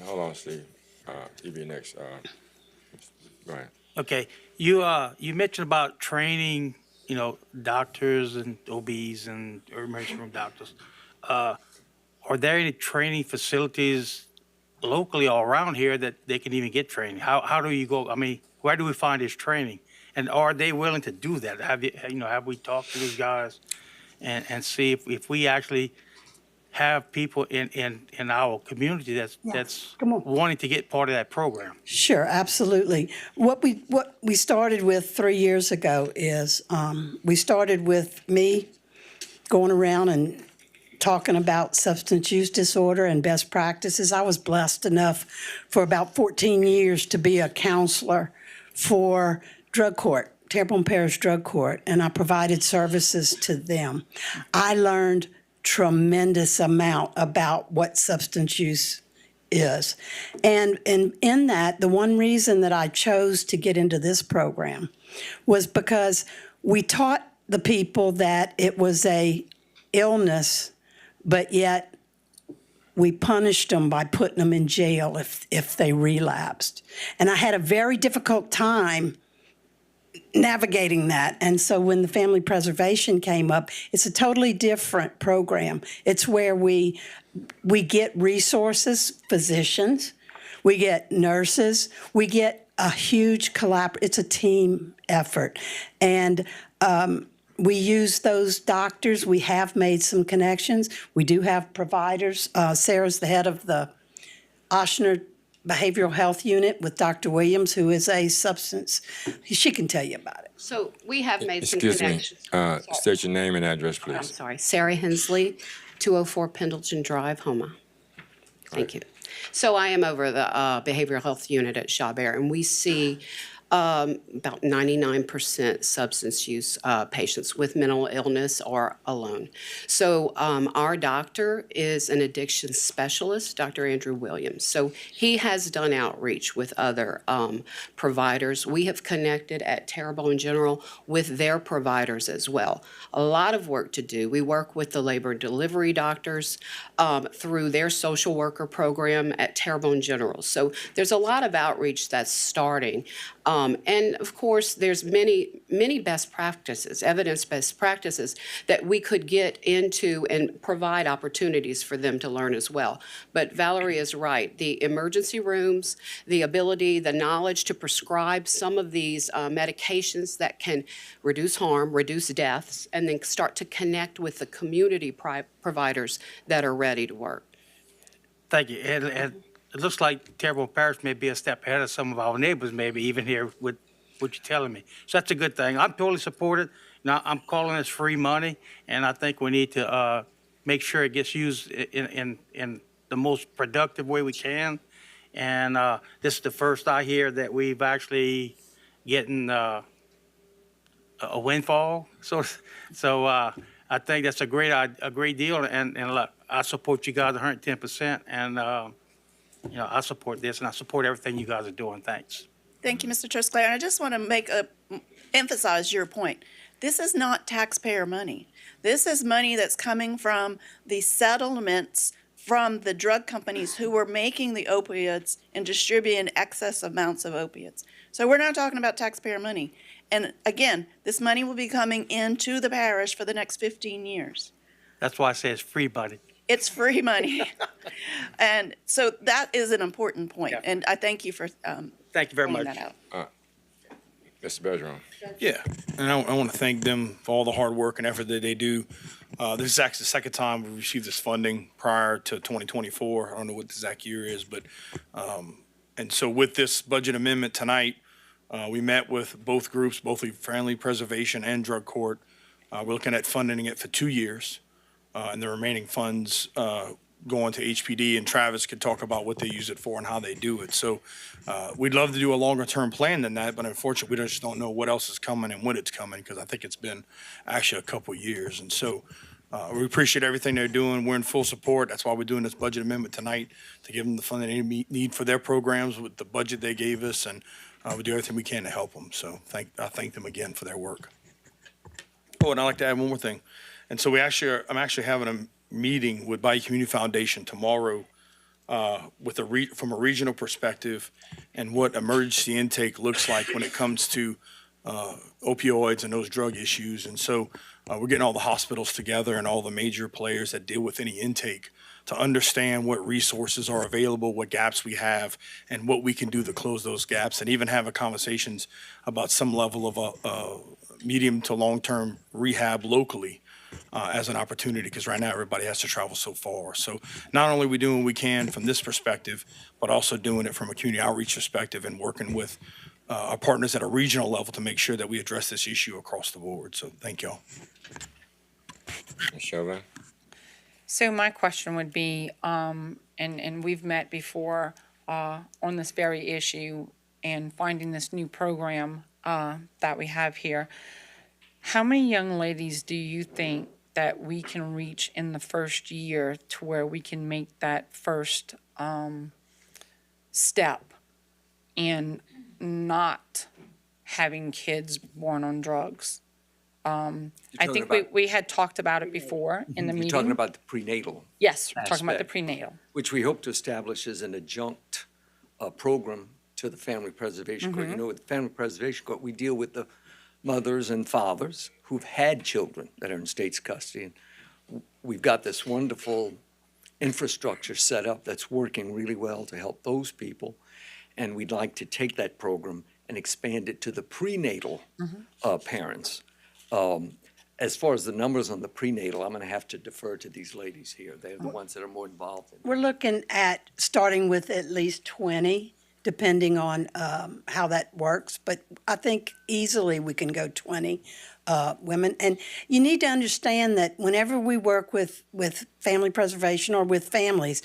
Hold on, Steve. You be next. Go ahead. Okay, you mentioned about training, doctors and OBs and emergency room doctors. Are there any training facilities locally or around here that they can even get training? How do you go? I mean, where do we find this training? And are they willing to do that? Have we talked to these guys and see if we actually have people in our community that's wanting to get part of that program? Sure, absolutely. What we started with 3 years ago is we started with me going around and talking about substance use disorder and best practices. I was blessed enough for about 14 years to be a counselor for drug court, Terrebonne Parish Drug Court, and I provided services to them. I learned tremendous amount about what substance use is. And in that, the one reason that I chose to get into this program was because we taught the people that it was a illness, but yet we punished them by putting them in jail if they relapsed. And I had a very difficult time navigating that. And so when the family preservation came up, it's a totally different program. It's where we get resources, physicians, we get nurses, we get a huge it's a team effort. And we use those doctors. We have made some connections. We do have providers. Sarah's the head of the Oshner Behavioral Health Unit with Dr. Williams, who is a substance. She can tell you about it. So we have made some Excuse me. connections. State your name and address, please. I'm sorry, Sarah Hensley, 204 Pendleton Drive, Homa. Thank you. So I am over the Behavioral Health Unit at Chabert, and we see about 99% substance use patients with mental illness or alone. So our doctor is an addiction specialist, Dr. Andrew Williams. So he has done outreach with other providers. We have connected at Terrebonne General with their providers as well. A lot of work to do. We work with the labor and delivery doctors through their social worker program at Terrebonne General. So there's a lot of outreach that's starting. And of course, there's many best practices, evidence-based practices that we could get into and provide opportunities for them to learn as well. But Valerie is right. The emergency rooms, the ability, the knowledge to prescribe some of these medications that can reduce harm, reduce deaths, and then start to connect with the community providers that are ready to work. Thank you. And it looks like Terrebonne Parish may be a step ahead of some of our neighbors, maybe even here with what you're telling me. So that's a good thing. I'm totally supported. Now, I'm calling this free money, and I think we need to make sure it gets used in the most productive way we can. And this is the first I hear that we've actually getting a windfall. So I think that's a great deal, and look, I support you guys 110%, and I support this, and I support everything you guys are doing. Thanks. Thank you, Mr. Trisclair. And I just want to emphasize your point. This is not taxpayer money. This is money that's coming from the settlements from the drug companies who were making the opiates and distributing excess amounts of opiates. So we're not talking about taxpayer money. And again, this money will be coming into the parish for the next 15 years. That's why I say it's free money. It's free money. And so that is an important point. Yeah. And I thank you for thank you very much. That out. Mr. Bergeron. Yeah, and I want to thank them for all the hard work and effort that they do. This is actually the second time we received this funding prior to 2024. I don't know what the exact year is, but and so with this budget amendment tonight, we met with both groups, both the Family Preservation and Drug Court. We're looking at funding it for 2 years, and the remaining funds going to HPD, and Travis could talk about what they use it for and how they do it. So we'd love to do a longer term plan than that, but unfortunately we just don't know what else is coming and when it's coming, because I think it's been actually a couple years. And so we appreciate everything they're doing. We're in full support. That's why we're doing this budget amendment tonight, to give them the funding they need for their programs with the budget they gave us, and we do everything we can to help them. So I thank them again for their work. Oh, and I'd like to add one more thing. And so I'm actually having a meeting with Bayou Community Foundation tomorrow with from a regional perspective and what emergency intake looks like when it comes to opioids and those drug issues. And so we're getting all the hospitals together and all the major players that deal with any intake to understand what resources are available, what gaps we have, and what we can do to close those gaps, and even have conversations about some level of a medium to long-term rehab locally as an opportunity, because right now everybody has to travel so far. So not only are we doing what we can from this perspective, but also doing it from a community outreach perspective and working with our partners at a regional level to make sure that we address this issue across the board. So thank y'all. Ms. Chauvin? So my question would be, and we've met before on this very issue and finding this new program that we have here. How many young ladies do you think that we can reach in the first year to where we can make that first step in not having kids born on drugs? I think we had talked about it before in the meeting. You're talking about the prenatal. Yes, we're talking about the aspect, prenatal. which we hope to establish as an adjunct program to the Family Preservation Court. You know, with the Family Preservation Court, we deal with the mothers and fathers who've had children that are in state's custody. And we've got this wonderful infrastructure set up that's working really well to help those people. And we'd like to take that program and expand it to the prenatal parents. As far as the numbers on the prenatal, I'm going to have to defer to these ladies here. They're the ones that are more involved in it. We're looking at starting with at least 20, depending on how that works. But I think easily we can go 20 women. And you need to understand that whenever we work with family preservation or with families,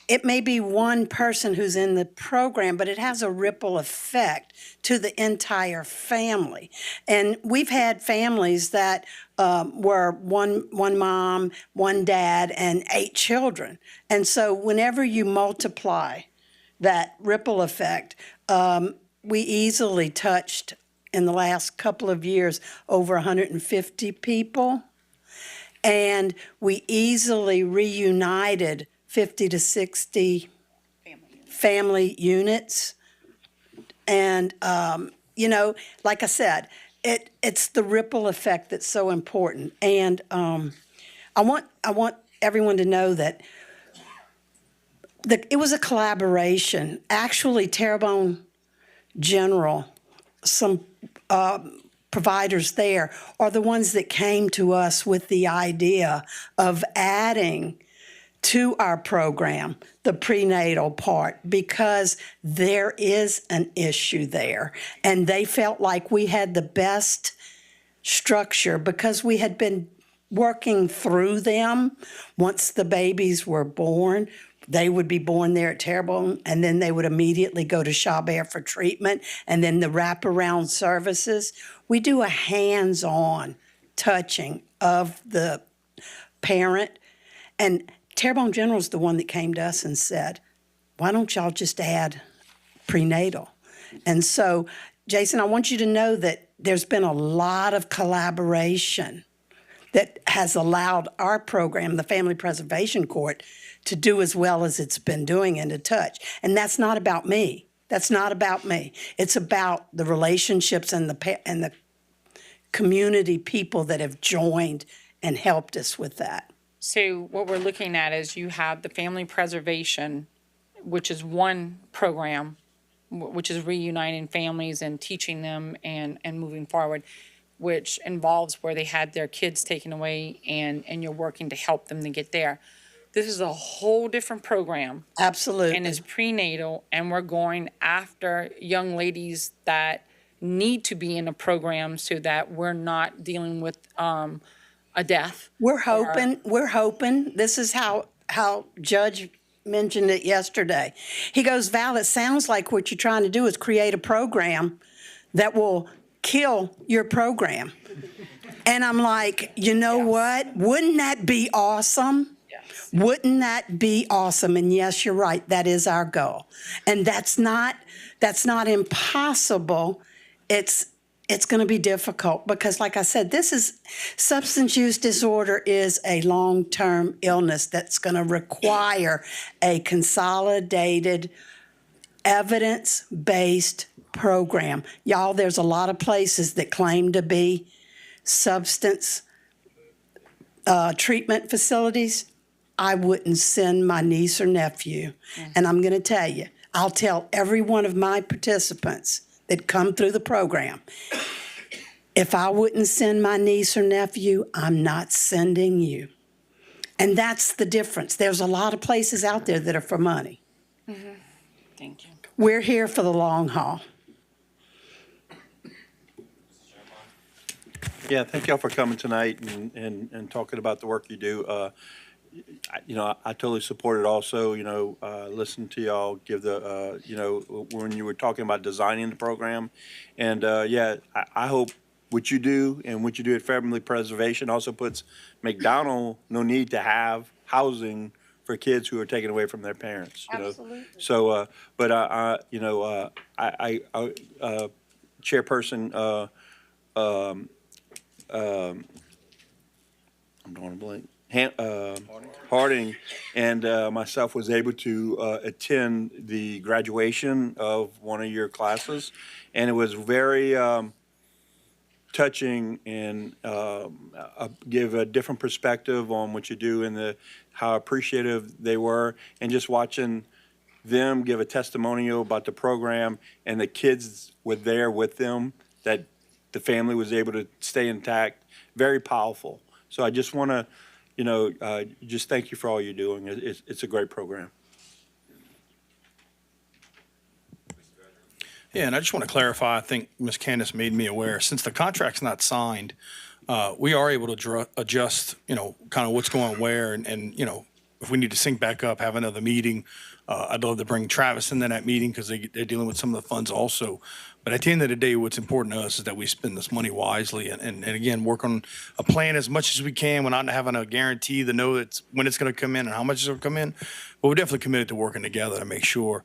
it may be one person who's in the program, but it has a ripple effect to the entire family. And we've had families that were one mom, one dad, and 8 children. And so whenever you multiply that ripple effect, we easily touched, in the last couple of years, over 150 people. And we easily reunited 50 to 60 family units. And, you know, like I said, it's the ripple effect that's so important. And I want everyone to know that it was a collaboration. Actually, Terrebonne General, some providers there are the ones that came to us with the idea of adding to our program the prenatal part, because there is an issue there. And they felt like we had the best structure because we had been working through them. Once the babies were born, they would be born there at Terrebonne, and then they would immediately go to Chabert for treatment, and then the wraparound services. We do a hands-on touching of the parent. And Terrebonne General is the one that came to us and said, why don't y'all just add prenatal? And so, Jason, I want you to know that there's been a lot of collaboration that has allowed our program, the Family Preservation Court, to do as well as it's been doing and to touch. And that's not about me. That's not about me. It's about the relationships and the community people that have joined and helped us with that. So what we're looking at is you have the family preservation, which is one program, which is reuniting families and teaching them and moving forward, which involves where they had their kids taken away and you're working to help them to get there. This is a whole different program. Absolutely. And it's prenatal, and we're going after young ladies that need to be in a program so that we're not dealing with a death. We're hoping. This is how Judge mentioned it yesterday. He goes, Val, it sounds like what you're trying to do is create a program that will kill your program. And I'm like, you know what? Wouldn't that be awesome? Yes. Wouldn't that be awesome? And yes, you're right. That is our goal. And that's not impossible. It's it's going to be difficult because, like I said, substance use disorder is a long-term illness that's going to require a consolidated, evidence-based program. Y'all, there's a lot of places that claim to be substance treatment facilities. I wouldn't send my niece or nephew. And I'm going to tell you, I'll tell every one of my participants that come through the program, if I wouldn't send my niece or nephew, I'm not sending you. And that's the difference. There's a lot of places out there that are for money. Thank you. We're here for the long haul. Yeah, thank y'all for coming tonight and talking about the work you do. I totally support it also, listen to y'all give the, when you were talking about designing the program. And, I hope what you do and what you do at Family Preservation also puts McDonald no need to have housing for kids who are taken away from their parents, Absolutely. So, Chairperson, I'm drawing a blank. Harding and myself was able to attend the graduation of one of your classes, and it was very touching and give a different perspective on what you do and how appreciative they were, and just watching them give a testimonial about the program and the kids were there with them, that the family was able to stay intact. Very powerful. So I just want to just thank you for all you're doing. It's a great program. Yeah, and I just want to clarify, I think Ms. Candace made me aware, since the contract's not signed, we are able to adjust, kind of what's going where, and if we need to sync back up, have another meeting. I'd love to bring Travis into that meeting because they're dealing with some of the funds also. But at the end of the day, what's important to us is that we spend this money wisely and again, work on a plan as much as we can without having a guarantee to know that's when it's going to come in and how much it's going to come in. But we're definitely committed to working together to make sure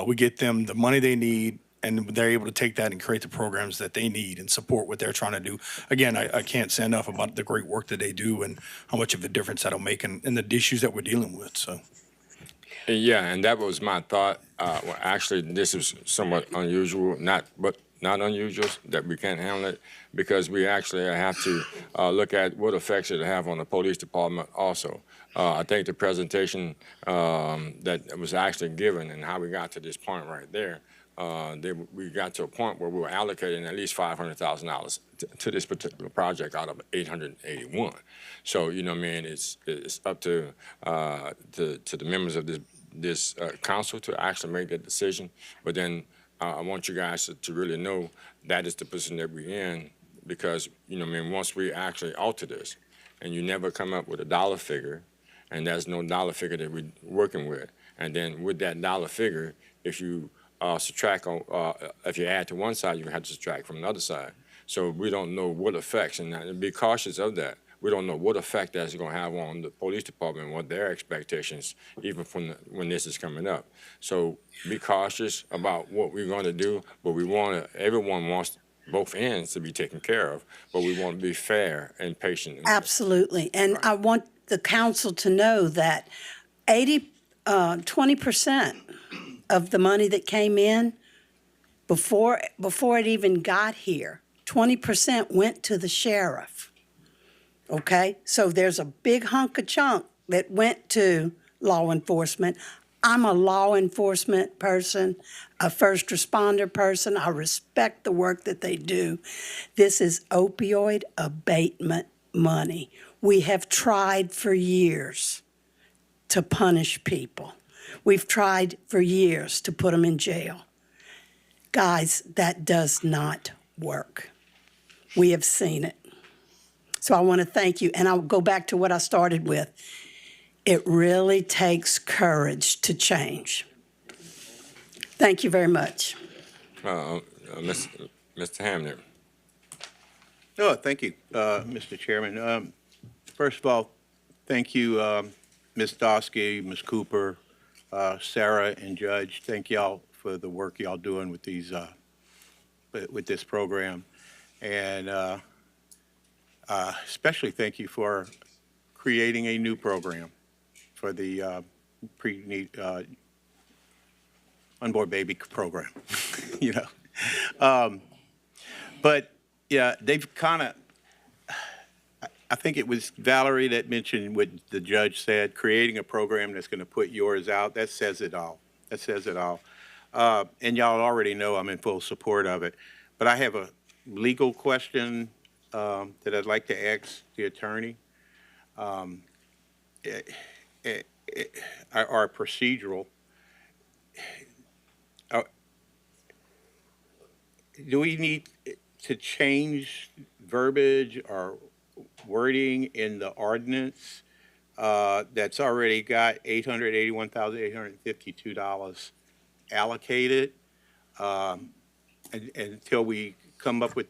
we get them the money they need and they're able to take that and create the programs that they need and support what they're trying to do. Again, I can't say enough about the great work that they do and how much of a difference that'll make in the issues that we're dealing with. So. Yeah, and that was my thought. Well, actually, this is somewhat unusual, not unusual that we can't handle it, because we actually have to look at what effects it have on the police department also. I think the presentation that was actually given and how we got to this point right there, we got to a point where we were allocating at least $500,000 to this particular project out of 881. So, it's up to the members of this council to actually make that decision. But then I want you guys to really know that is the position that we're in, because, once we actually alter this and you never come up with a dollar figure, and there's no dollar figure that we're working with, and then with that dollar figure, if you subtract if you add to one side, you have to subtract from the other side. So we don't know what effects, and be cautious of that. We don't know what effect that's going to have on the police department, what their expectations, even from when this is coming up. So be cautious about what we're going to do, but everyone wants both ends to be taken care of, but we want to be fair and patient. Absolutely. And I want the council to know that 20% of the money that came in before it even got here, 20% went to the sheriff. Okay? So there's a big hunk of chunk that went to law enforcement. I'm a law enforcement person, a first responder person. I respect the work that they do. This is opioid abatement money. We have tried for years to punish people. We've tried for years to put them in jail. Guys, that does not work. We have seen it. So I want to thank you. And I'll go back to what I started with. It really takes courage to change. Thank you very much. Mr. Hamner. Oh, thank you, Mr. Chairman. First of all, thank you, Ms. Dosky, Ms. Cooper, Sarah, and Judge. Thank y'all for the work y'all doing with these with this program. And especially thank you for creating a new program for the unborn baby program, you know. But yeah, they've kind of, I think it was Valerie that mentioned what the judge said, creating a program that's going to put yours out. That says it all. That says it all. And y'all already know I'm in full support of it. But I have a legal question that I'd like to ask the attorney. Are procedural. Do we need to change verbiage or wording in the ordinance that's already got $881,852 allocated until we come up with,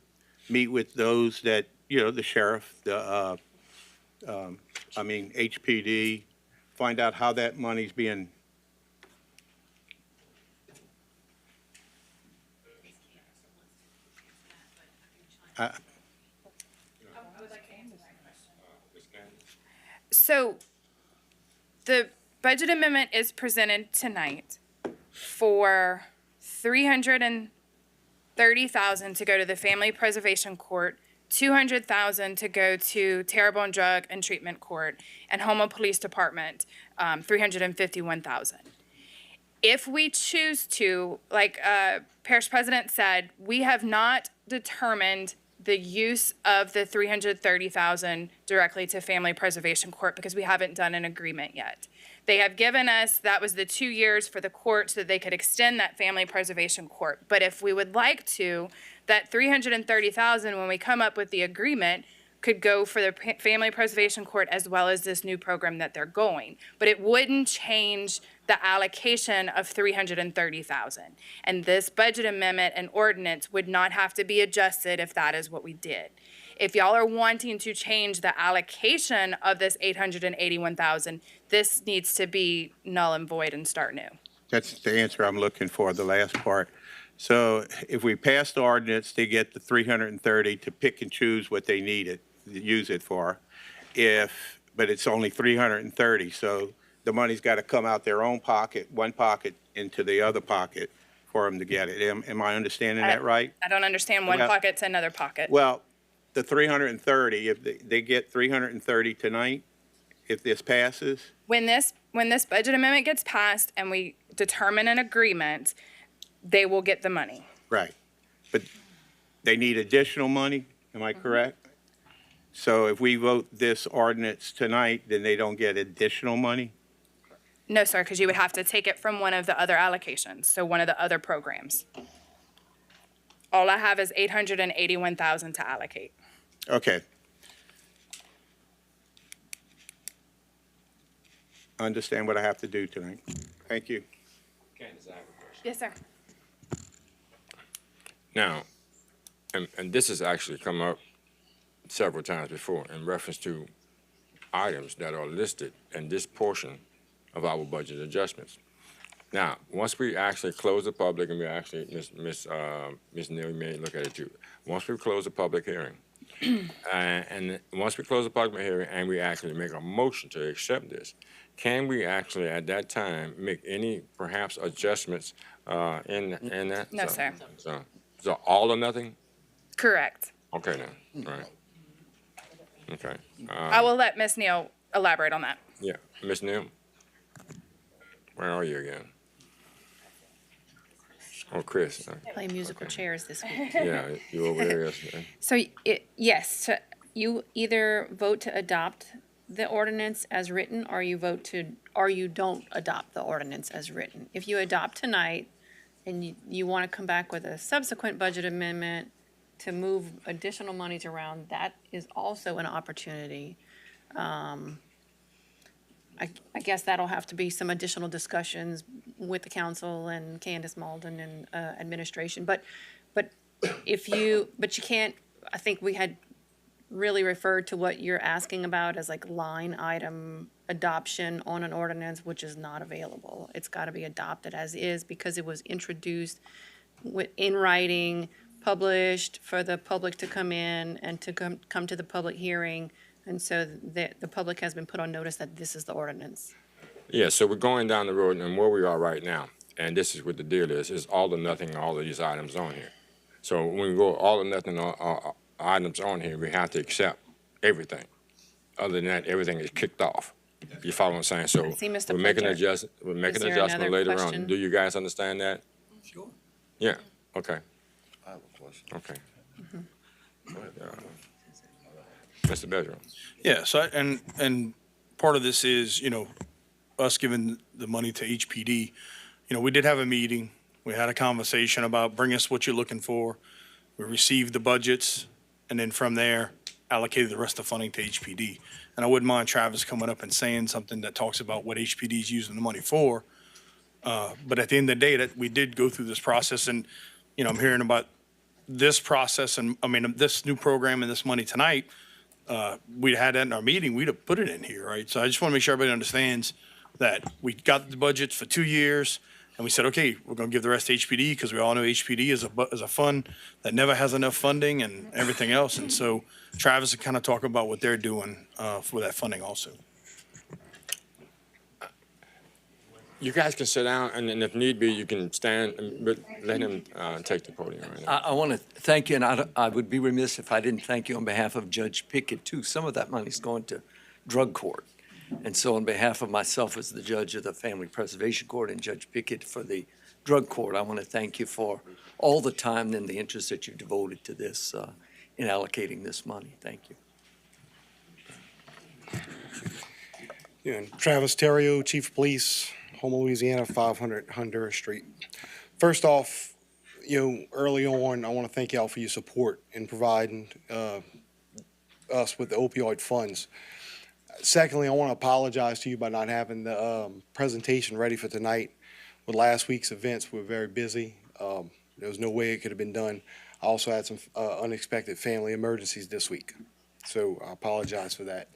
meet with those that, you know, the sheriff, the, HPD, find out how that money's being So the budget amendment is presented tonight for $330,000 to go to the Family Preservation Court, $200,000 to go to Terrebonne Drug and Treatment Court, and Houma Police Department, $351,000. If we choose to, like Parish President said, we have not determined the use of the $330,000 directly to Family Preservation Court because we haven't done an agreement yet. They have given us, that was the 2 years for the court so that they could extend that Family Preservation Court. But if we would like to, that $330,000, when we come up with the agreement, could go for the Family Preservation Court as well as this new program that they're going. But it wouldn't change the allocation of $330,000. And this budget amendment and ordinance would not have to be adjusted if that is what we did. If y'all are wanting to change the allocation of this $881,000, this needs to be null and void and start new. That's the answer I'm looking for, the last part. So if we pass the ordinance, they get the 330 to pick and choose what they need it, use it for. But it's only 330, so the money's got to come out their own pocket, one pocket into the other pocket for them to get it. Am I understanding that right? I don't understand one Well- pocket to another pocket. Well, the 330, if they get 330 tonight, if this passes? When this budget amendment gets passed and we determine an agreement, they will get the money. Right. But they need additional money, am I correct? So if we vote this ordinance tonight, then they don't get additional money? No, sir, because you would have to take it from one of the other allocations, so one of the other programs. All I have is $881,000 to allocate. Okay. Understand what I have to do tonight. Thank you. Yes, sir. Now, and this has actually come up several times before in reference to items that are listed in this portion of our budget adjustments. Now, once we actually close the public, and we actually, Ms. Neal, you may look at it too. Once we close the public hearing, and once we close the public hearing and we actually make a motion to accept this, can we actually at that time make any perhaps adjustments in that? No, sir. So all or nothing? Correct. Okay then, all right. Okay. I will let Ms. Neal elaborate on that. Yeah, Ms. Neal? Where are you again? Oh, Chris. Play musical chairs this week. Yeah, you over there yesterday. So, yes, you either vote to adopt the ordinance as written, or you don't adopt the ordinance as written. If you adopt tonight, and you want to come back with a subsequent budget amendment to move additional monies around, that is also an opportunity. I guess that'll have to be some additional discussions with the council and Candace Malden and administration. But you can't, I think we had really referred to what you're asking about as like line item adoption on an ordinance, which is not available. It's got to be adopted as is because it was introduced in writing, published for the public to come in and to come to the public hearing. And so the public has been put on notice that this is the ordinance. Yeah, so we're going down the road and where we are right now, and this is what the deal is all or nothing, all of these items on here. So when we go all or nothing items on here, we have to accept everything. Other than that, everything is kicked off. You follow what I'm saying? So See, Mr. we're making Pledger, we're making an there adjustment another later question? on. Do you guys understand that? Sure. Yeah, okay, I have a question. okay. Mm-hmm. Go ahead, Mr. Bedroom. Yeah, so, and part of this is, us giving the money to HPD. We did have a meeting. We had a conversation about bring us what you're looking for. We received the budgets, and then from there, allocated the rest of the funding to HPD. And I wouldn't mind Travis coming up and saying something that talks about what HPD is using the money for. But at the end of the day, that we did go through this process, and, I'm hearing about this process, and, this new program and this money tonight. We'd had that in our meeting, we'd have put it in here, right? So I just want to make sure everybody understands that we got the budgets for 2 years, and we said, okay, we're going to give the rest to HPD, because we all know HPD is a fund that never has enough funding and everything else. And so Travis will kind of talk about what they're doing for that funding also. You guys can sit down, and then if need be, you can stand, but let him take the podium right now. I want to thank you, and I would be remiss if I didn't thank you on behalf of Judge Pickett, too. Some of that money's going to drug court. And so on behalf of myself as the judge of the Family Preservation Court and Judge Pickett for the drug court, I want to thank you for all the time and the interest that you've devoted to this in allocating this money. Thank you. Yeah, Travis Terrio, Chief of Police, Houma, Louisiana, 500 Honduras Street. First off, early on, I want to thank y'all for your support in providing us with the opioid funds. Secondly, I want to apologize to you by not having the presentation ready for tonight. With last week's events, we were very busy. There was no way it could have been done. I also had some unexpected family emergencies this week, so I apologize for that.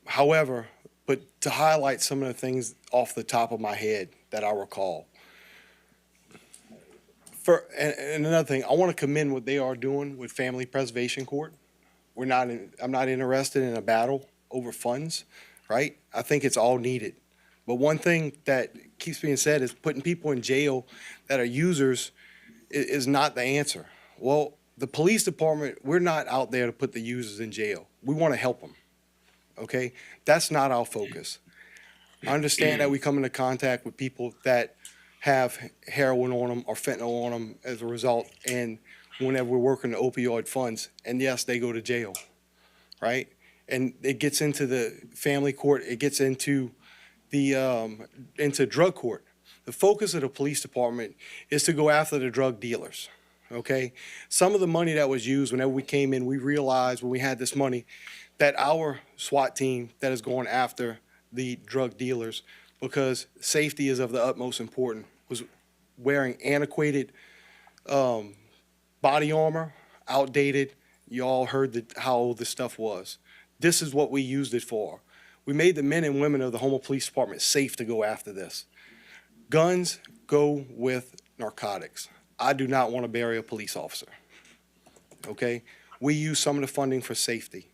However, but to highlight some of the things off the top of my head that I recall. And another thing, I want to commend what they are doing with Family Preservation Court. I'm not interested in a battle over funds, right? I think it's all needed. But one thing that keeps being said is putting people in jail that are users is not the answer. Well, the police department, we're not out there to put the users in jail. We want to help them, okay? That's not our focus. I understand that we come into contact with people that have heroin on them or fentanyl on them as a result, and whenever we're working the opioid funds, and yes, they go to jail, right? And it gets into the family court, it gets into into drug court. The focus of the police department is to go after the drug dealers, okay? Some of the money that was used, whenever we came in, we realized when we had this money that our SWAT team that is going after the drug dealers, because safety is of the utmost importance, was wearing antiquated body armor, outdated. You all heard how old this stuff was. This is what we used it for. We made the men and women of the Houma Police Department safe to go after this. Guns go with narcotics. I do not want to bury a police officer, okay? We use some of the funding for safety.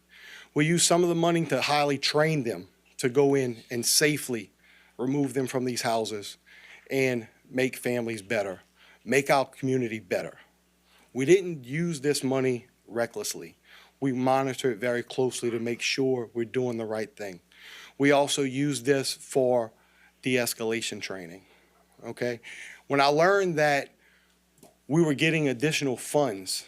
We use some of the money to highly train them to go in and safely remove them from these houses and make families better, make our community better. We didn't use this money recklessly. We monitor it very closely to make sure we're doing the right thing. We also use this for de-escalation training, okay? When I learned that we were getting additional funds,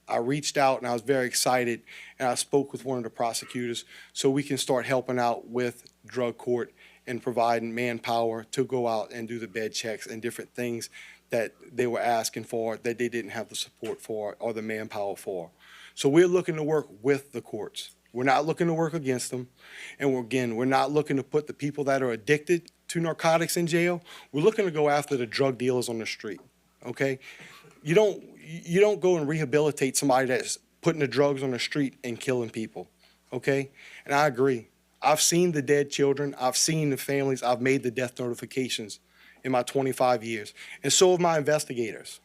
I reached out and I was very excited, and I spoke with one of the prosecutors so we can start helping out with drug court and providing manpower to go out and do the bed checks and different things that they were asking for that they didn't have the support for or the manpower for. So we're looking to work with the courts. We're not looking to work against them. And we're not looking to put the people that are addicted to narcotics in jail. We're looking to go after the drug dealers on the street, okay? You don't go and rehabilitate somebody that's putting the drugs on the street and killing people, okay? And I agree. I've seen the dead children. I've seen the families. I've made the death notifications in my 25 years. And so have my investigators.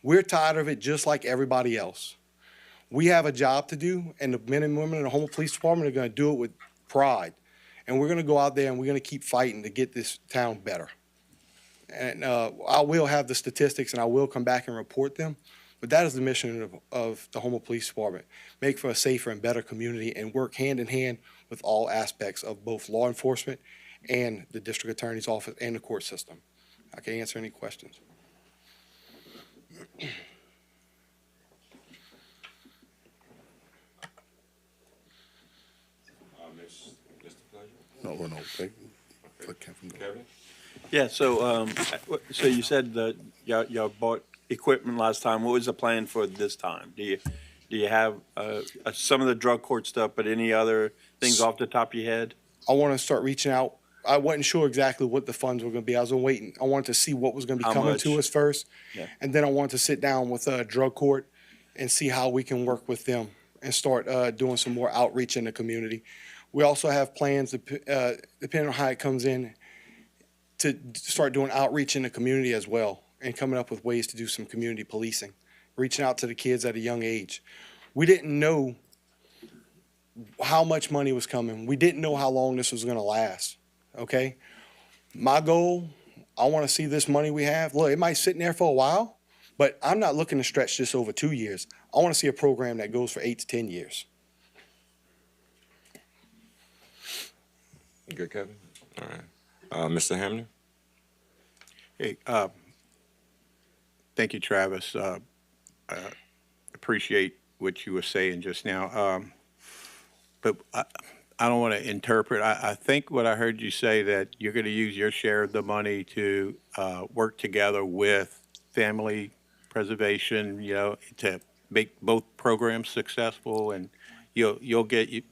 We're tired of it just like everybody else. We have a job to do, and the men and women in the Houma Police Department are going to do it with pride. And we're going to go out there and we're going to keep fighting to get this town better. And I will have the statistics and I will come back and report them. But that is the mission of the Houma Police Department, make for a safer and better community and work hand in hand with all aspects of both law enforcement and the district attorney's office and the court system. I can answer any questions. No, no, thank Kevin? Yeah, so you said that y'all bought equipment last time. What was the plan for this time? Do you have some of the drug court stuff, but any other things off the top of your head? I want to start reaching out. I wasn't sure exactly what the funds were going to be. I was waiting. I wanted to see what was going to be How coming much? to us first. Yeah. And then I wanted to sit down with drug court and see how we can work with them and start doing some more outreach in the community. We also have plans, depending on how it comes in, to start doing outreach in the community as well and coming up with ways to do some community policing, reaching out to the kids at a young age. We didn't know how much money was coming. We didn't know how long this was going to last, okay? My goal, I want to see this money we have. Look, it might sit in there for a while, but I'm not looking to stretch this over 2 years. I want to see a program that goes for 8 to 10 years. Good, Kevin? All right. Mr. Hamner? Hey, thank you, Travis. Appreciate what you were saying just now. But I don't want to interpret. I think what I heard you say that you're going to use your share of the money to work together with family preservation, to make both programs successful, and you'll get you.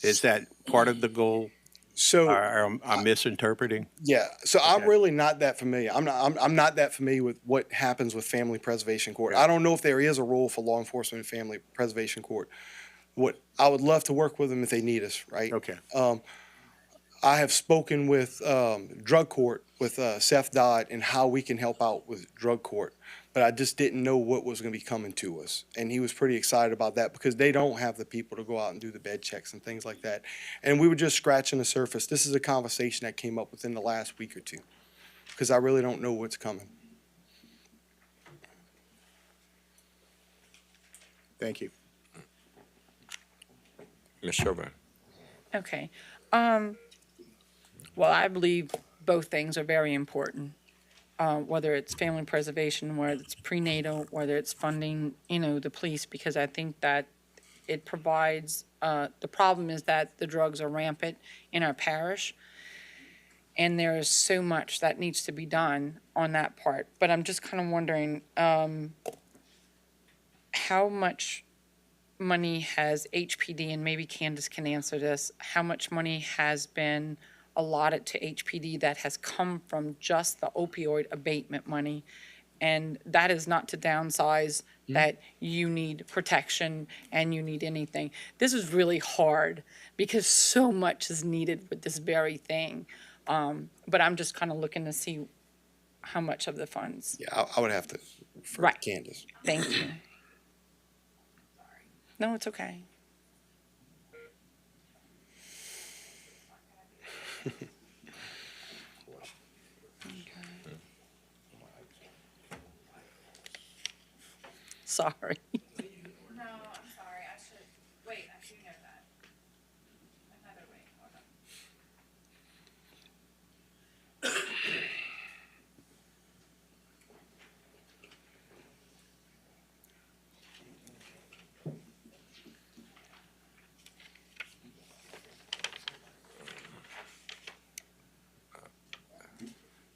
Is that part of the goal? So I'm misinterpreting. Yeah, so Okay. I'm really not that familiar. I'm not that familiar with what happens with family preservation court. I don't know if there is a role for law enforcement and family preservation court. What I would love to work with them if they need us, right? Okay. I have spoken with drug court with Seth Dodd and how we can help out with drug court, but I just didn't know what was going to be coming to us, and he was pretty excited about that because they don't have the people to go out and do the bed checks and things like that, and we were just scratching the surface. This is a conversation that came up within the last week or two because I really don't know what's coming. Thank you. Ms. Chauvin? Okay. Well, I believe both things are very important, whether it's family preservation, whether it's prenatal, whether it's funding, the police, because I think that it provides, the problem is that the drugs are rampant in our parish, and there is so much that needs to be done on that part. But I'm just kind of wondering, how much money has HPD, and maybe Candace can answer this, how much money has been allotted to HPD that has come from just the opioid abatement money? And that is not to downsize that you need protection and you need anything. This is really hard because so much is needed with this very thing. But I'm just kind of looking to see how much of the funds. Yeah, I would have to refer Right. to Candace. Thank you. No, it's okay. Sorry. No, I'm sorry. I should, wait, I do know that. Another way, hold on.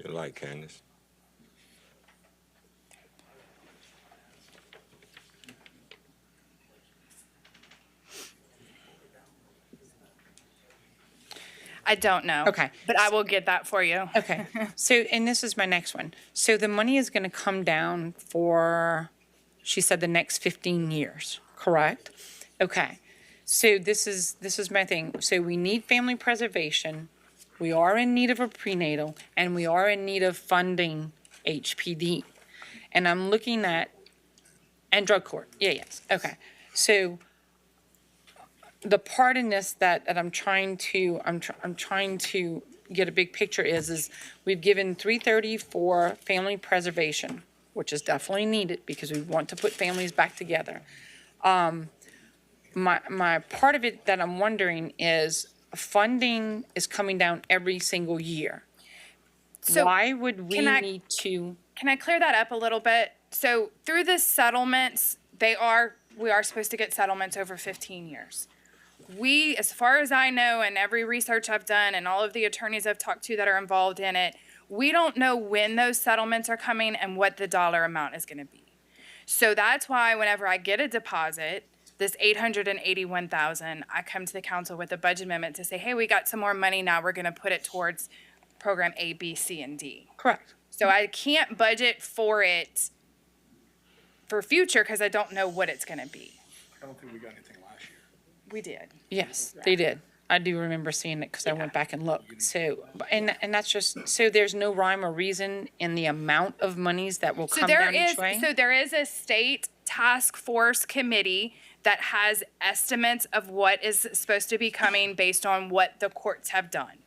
You like Candace? I don't know. Okay. But I will get that for you. Okay, so, and this is my next one. So the money is gonna come down for, she said the next 15 years, correct? Okay, so this is my thing. So we need family preservation, we are in need of a prenatal, and we are in need of funding HPD. and I'm looking at, and drug court, yes, okay. So the part in this that I'm trying to, I'm trying to get a big picture is we've given 330 for family preservation, which is definitely needed because we want to put families back together. My part of it that I'm wondering is funding is coming down every single year. So Why would we can I- need to? Can I clear that up a little bit? So through the settlements, we are supposed to get settlements over 15 years. We, as far as I know, and every research I've done and all of the attorneys I've talked to that are involved in it, we don't know when those settlements are coming and what the dollar amount is going to be. So that's why whenever I get a deposit, this $881,000, I come to the council with a budget amendment to say, hey, we got some more money now. We're going to put it towards program A, B, C, and D. Correct. So I can't budget for it for future because I don't know what it's going to be. I don't think we got anything last year. We did. Yes, they did. I do remember seeing it because I went back and looked. So, and that's just, so there's no rhyme or reason in the amount of monies that will So come there down is, each way? so there is a state task force committee that has estimates of what is supposed to be coming based on what the courts have done.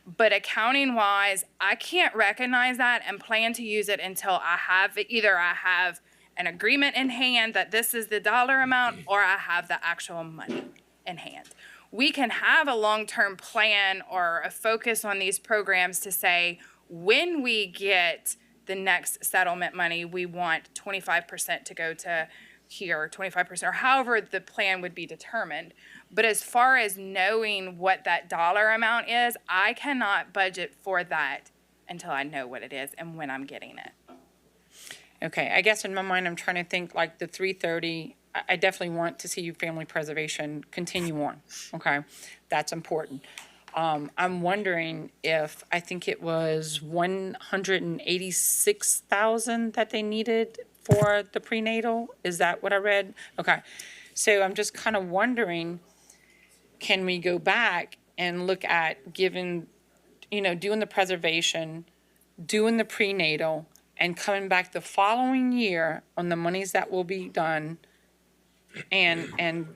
But accounting wise, I can't recognize that and plan to use it until I have, either I have an agreement in hand that this is the dollar amount or I have the actual money in hand. We can have a long-term plan or a focus on these programs to say, when we get the next settlement money, we want 25% to go to here, 25%, or however the plan would be determined. But as far as knowing what that dollar amount is, I cannot budget for that until I know what it is and when I'm getting it. Okay, I guess in my mind, I'm trying to think like the 330, I definitely want to see family preservation continue on, okay? That's important. I'm wondering if, I think it was 186,000 that they needed for the prenatal, is that what I read? Okay, so I'm just kind of wondering, can we go back and look at giving, doing the preservation, doing the prenatal, and coming back the following year on the monies that will be done and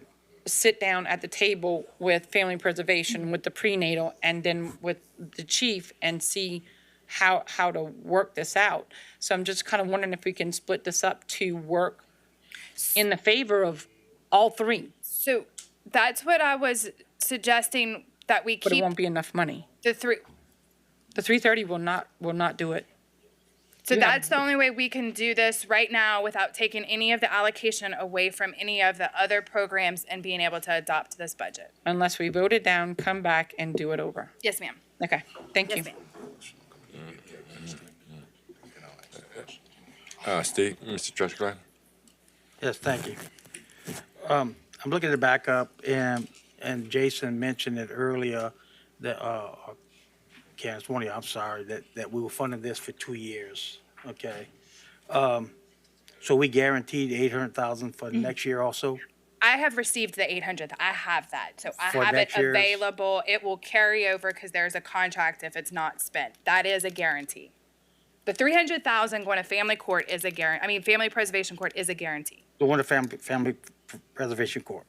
sit down at the table with family preservation, with the prenatal, and then with the chief and see how to work this out. So I'm just kind of wondering if we can split this up to work in the favor of all three. So that's what I was suggesting, that we But it keep won't be enough money. the three. The 330 will not do it. So Yeah. that's the only way we can do this right now without taking any of the allocation away from any of the other programs and being able to adopt this budget. Unless we vote it down, come back and do it over. Yes, ma'am. Okay, thank you. Yes, ma'am. Steve, Mr. Truscott? Yes, thank you. I'm looking at the backup, and Jason mentioned it earlier, that, Candace, one of you, I'm sorry, that we were funding this for 2 years, okay? So we guaranteed 800,000 for next year also? I have received the 800. I have that. So I For have it next year's? available. It will carry over because there's a contract if it's not spent. That is a guarantee. The 300,000 going to family court is a guarantee. Family preservation court is a guarantee. The one at Family Preservation Court.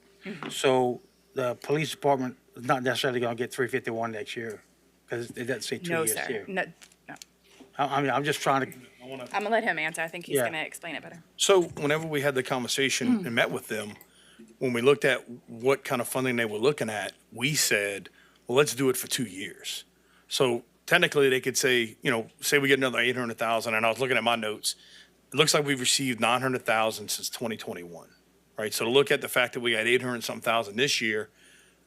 So the police department is not necessarily gonna get 351 next year, because it doesn't say 2 No, years sir. here. No. I'm just trying to, I'm gonna let him answer. I think he's Yeah. gonna explain it better. So whenever we had the conversation and met with them, when we looked at what kind of funding they were looking at, we said, well, let's do it for 2 years. So technically they could say, say we get another 800,000, and I was looking at my notes. It looks like we've received 900,000 since 2021, right? So to look at the fact that we got 800-something thousand this year,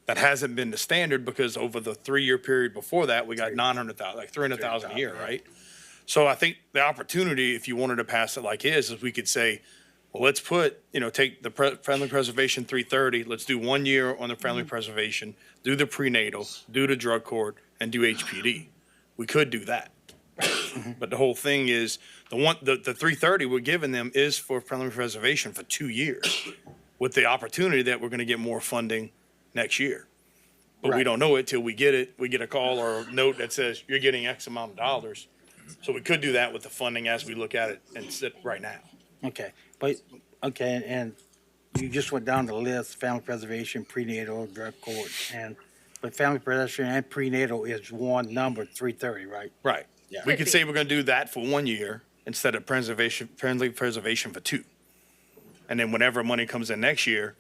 that hasn't been the standard, because over the 3-year period before that, we got 900,000, like 300,000 a year, right? So I think the opportunity, if you wanted to pass it like is we could say, well, let's put, take the family preservation 330, let's do 1 year on the family preservation, do the prenatal, do the drug court, and do HPD. We could do that. But the whole thing is, the 330 we're giving them is for family preservation for 2 years, with the opportunity that we're gonna get more funding next year. But we don't know it till we get it. We get a call or a note that says, you're getting X amount of dollars. So we could do that with the funding as we look at it and sit right now. Okay, and you just went down the list, family preservation, prenatal, drug court, but family preservation and prenatal is one number, 330, right? Right. Yeah. We could say we're gonna do that for 1 year instead of friendly preservation for 2. And then whenever money comes in next year,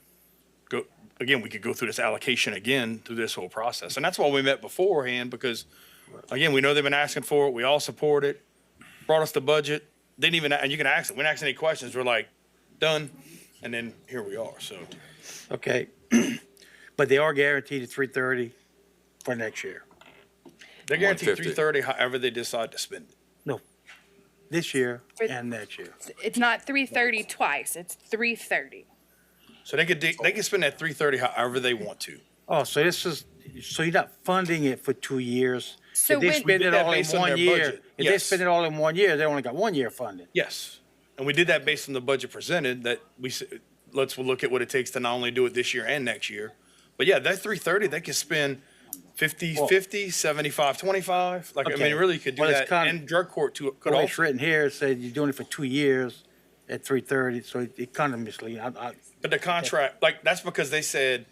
we could go through this allocation again through this whole process. And that's why we met beforehand, because again, we know they've been asking for it. We all support it. Brought us the budget. Didn't even, and you can ask them. We didn't ask any questions. We're like, done. And then here we are, so. Okay, but they are guaranteed at 330 for next year. They're guaranteed 150. 330 however they decide to spend it. No, this year and next year. It's not 330 twice, it's 330. So they could spend that 330 however they want to. Oh, so you're not funding it for 2 years? So If they when- spend We it did that all in based on 1 their year, budget, if they yes. spend it all in 1 year, they only got 1 year funding. Yes. And we did that based on the budget presented, that let's look at what it takes to not only do it this year and next year. But yeah, that 330, they could spend 50-50, 75-25. Like, I Okay. mean, really you could do Well, it's that. kinda- And drug court could Well, it's also. written here, it says you're doing it for 2 years at 330, so it kind of misleading. But the contract, like, that's because they said,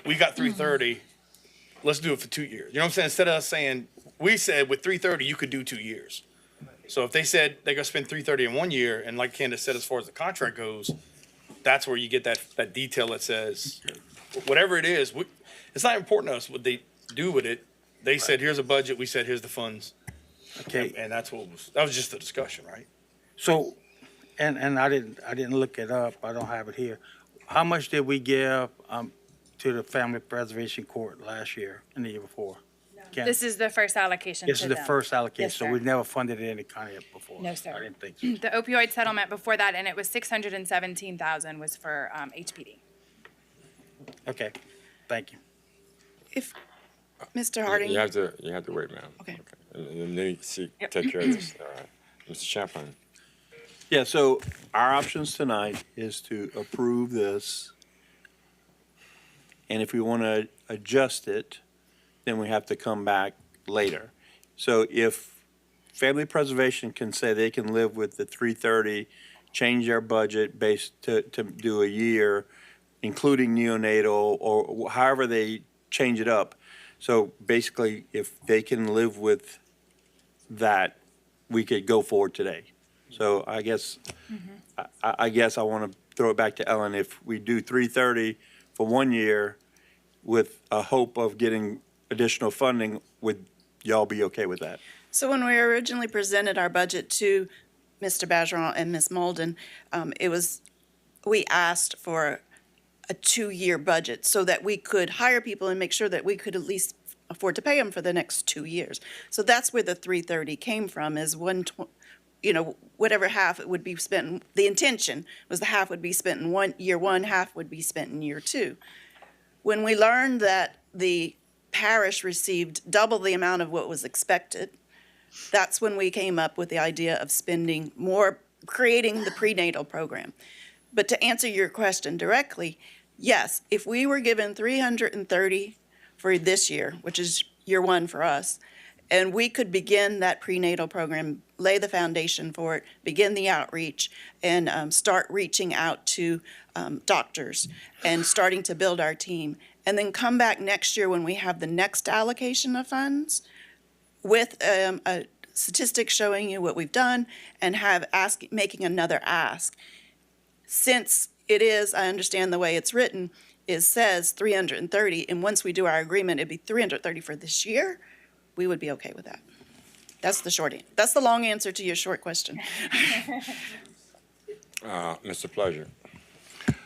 we got 330, let's do it for 2 years. You know what I'm saying? Instead of us saying, we said with 330, you could do 2 years. So if they said they're gonna spend 330 in 1 year, and like Candace said, as far as the contract goes, that's where you get that detail that says, whatever it is, it's not important to us what they do with it. They said, here's a budget, we said, here's the funds. Okay. And that was just the discussion, right? So, and I didn't look it up, I don't have it here. How much did we give to the Family Preservation Court last year and the year before? This is the first allocation to This is the them. first allocation, Yes, so sir. we've never funded any kind of before? No, sir. I didn't think so. The opioid settlement before that, and it was 617,000 was for HPD. Okay, thank you. If, Mr. Harding. You have to wait, ma'am. Okay. And then take care of this. All right. Mr. Champlain. Yeah, so our options tonight is to approve this. And if we want to adjust it, then we have to come back later. So if Family Preservation can say they can live with the 330, change their budget based to do a year, including neonatal, or however they change it up. So basically, if they can live with that, we could go forward today. So I guess, I guess I want to throw it back to Ellen. If we do 330 for 1 year with a hope of getting additional funding, would y'all be okay with that? So when we originally presented our budget to Mr. Bergeron and Ms. Molden, we asked for a 2-year budget so that we could hire people and make sure that we could at least afford to pay them for the next 2 years. So that's where the 330 came from, is whatever half it would be spent. The intention was the half would be spent in year one, half would be spent in year 2. When we learned that the parish received double the amount of what was expected, that's when we came up with the idea of spending more, creating the prenatal program. But to answer your question directly, yes, if we were given 330 for this year, which is year 1 for us, and we could begin that prenatal program, lay the foundation for it, begin the outreach, and start reaching out to doctors and starting to build our team, and then come back next year when we have the next allocation of funds with a statistic showing you what we've done, and making another ask. Since it is, I understand the way it's written, it says 330, and once we do our agreement, it'd be 330 for this year, we would be okay with that. That's the long answer to your short question. Mr. Pleasure.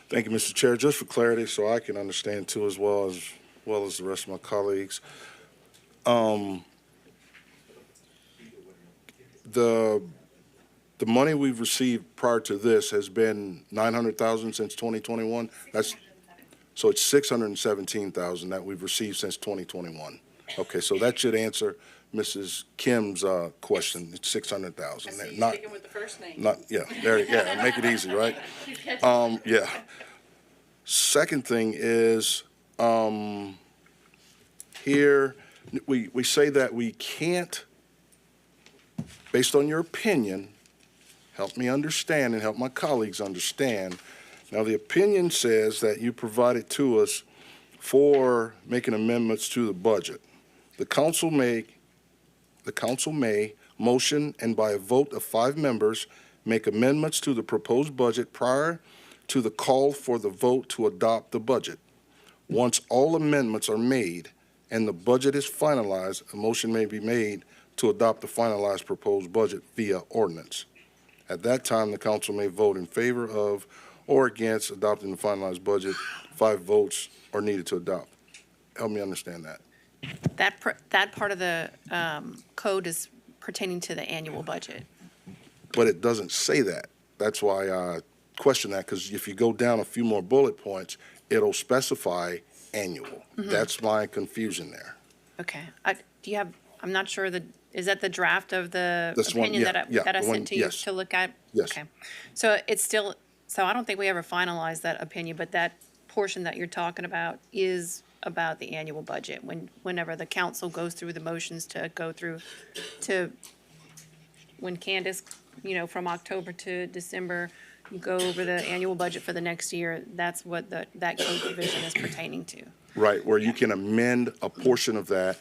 Thank you, Mr. Chair. Just for clarity, so I can understand too, as well as the rest of my colleagues. The money we've received prior to this has been 900,000 since 2021. So it's 617,000 that we've received since 2021. Okay, so that should answer Mrs. Kim's question. It's 600,000. With the first name. Make it easy, right? Yeah. Second thing is, here, we say that we can't based on your opinion, help me understand and help my colleagues understand. Now, the opinion says that you provided to us for making amendments to the budget. The council may motion and by a vote of 5 members, make amendments to the proposed budget prior to the call for the vote to adopt the budget. Once all amendments are made and the budget is finalized, a motion may be made to adopt the finalized proposed budget via ordinance. At that time, the council may vote in favor of or against adopting the finalized budget. 5 votes are needed to adopt. Help me understand that. That part of the code is pertaining to the annual budget. But it doesn't say that. That's why I question that, because if you go down a few more bullet points, it'll specify annual. That's my confusion there. Okay. Do you have, I'm not sure, is that the draft of the This one, opinion yeah, that I the one- sent to you yes. to look at? Yes. Okay. So it's still, so I don't think we ever finalized that opinion, but that portion that you're talking about is about the annual budget. Whenever the council goes through the motions to go through to, when Candace, from October to December, you go over the annual budget for the next year, that's what that code provision is pertaining to. Right, where you can amend a portion of that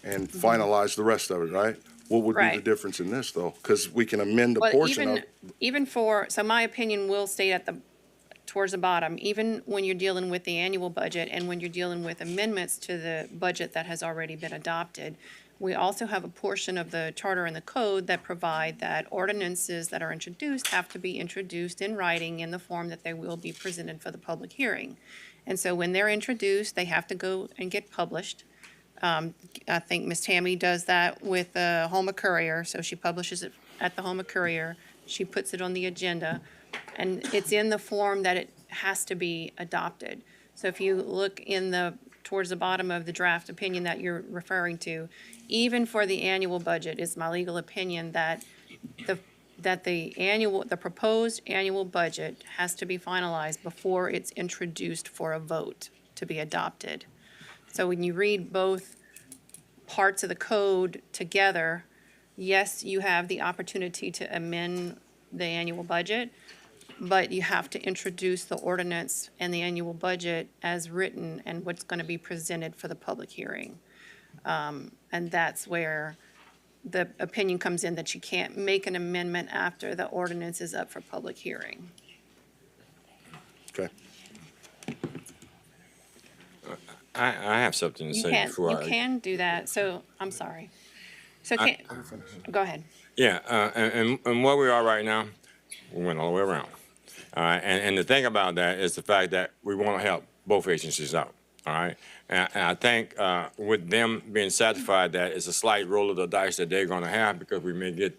and finalize the rest of it, right? What would be the Right. difference in this, though? Because we can amend a Well, portion of. even so my opinion will state towards the bottom, even when you're dealing with the annual budget and when you're dealing with amendments to the budget that has already been adopted, we also have a portion of the charter and the code that provide that ordinances that are introduced have to be introduced in writing in the form that they will be presented for the public hearing. And so when they're introduced, they have to go and get published. I think Ms. Tammy does that with the Homa Courier, so she publishes it at the Homa Courier. She puts it on the agenda, and it's in the form that it has to be adopted. So if you look towards the bottom of the draft opinion that you're referring to, even for the annual budget, it's my legal opinion that the proposed annual budget has to be finalized before it's introduced for a vote to be adopted. So when you read both parts of the code together, yes, you have the opportunity to amend the annual budget, but you have to introduce the ordinance and the annual budget as written and what's going to be presented for the public hearing. And that's where the opinion comes in, that you can't make an amendment after the ordinance is up for public hearing. Okay. I have something to say before You can do that, so, I'm sorry. So go ahead. Yeah, and where we are right now, we went all the way around. All right, and the thing about that is the fact that we want to help both agencies out. All right, and I think with them being satisfied that it's a slight roll of the dice that they're going to have because we may get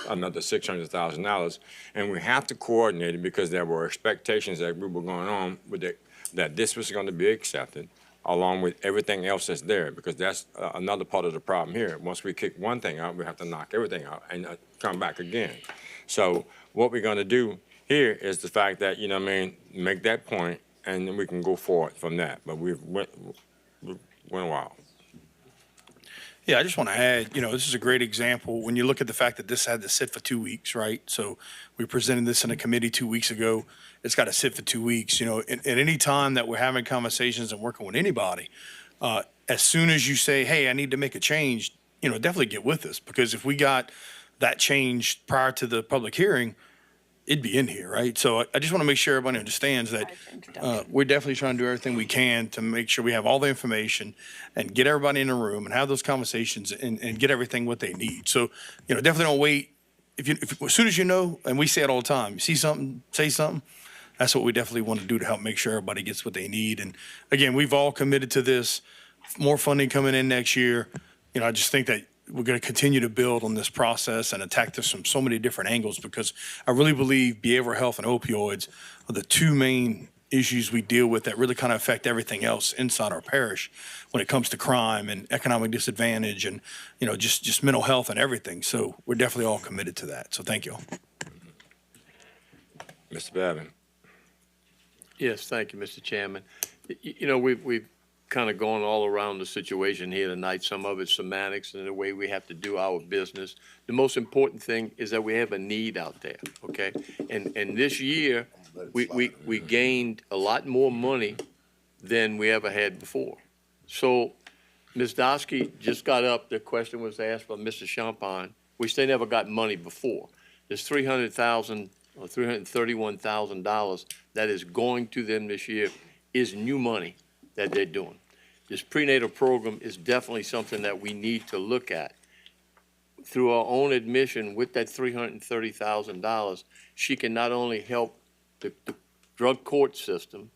another $600,000, and we have to coordinate it because there were expectations that we were going on with it, that this was going to be accepted along with everything else that's there, because that's another part of the problem here. Once we kick one thing out, we have to knock everything out and come back again. So what we're going to do here is the fact that, make that point, and then we can go forward from that. But we've went a while. Yeah, I just want to add, this is a great example. When you look at the fact that this had to sit for 2 weeks, right? So we presented this in a committee 2 weeks ago. It's got to sit for 2 weeks. At any time that we're having conversations and working with anybody, as soon as you say, hey, I need to make a change, definitely get with us. Because if we got that change prior to the public hearing, it'd be in here, right? So I just want to make sure everybody understands that we're definitely trying to do everything we can to make sure we have all the information and get everybody in the room and have those conversations and get everything what they need. So, definitely don't wait. If as soon as you know, and we say it all the time, you see something, say something. That's what we definitely want to do to help make sure everybody gets what they need. And again, we've all committed to this. More funding coming in next year. I just think that we're going to continue to build on this process and attack this from so many different angles, because I really believe behavioral health and opioids are the two main issues we deal with that really kind of affect everything else inside our parish when it comes to crime and economic disadvantage and, just mental health and everything. So we're definitely all committed to that. So thank you. Mr. Babin. Yes, thank you, Mr. Chairman. We've kind of gone all around the situation here tonight. Some of it's semantics and the way we have to do our business. The most important thing is that we have a need out there, okay? And this year, we gained a lot more money than we ever had before. So Ms. Dosky just got up, the question was asked by Mr. Champagne, which they never got money before. There's $300,000 or $331,000 that is going to them this year is new money that they're doing. This prenatal program is definitely something that we need to look at. Through our own admission, with that $330,000, she can not only help the drug court system,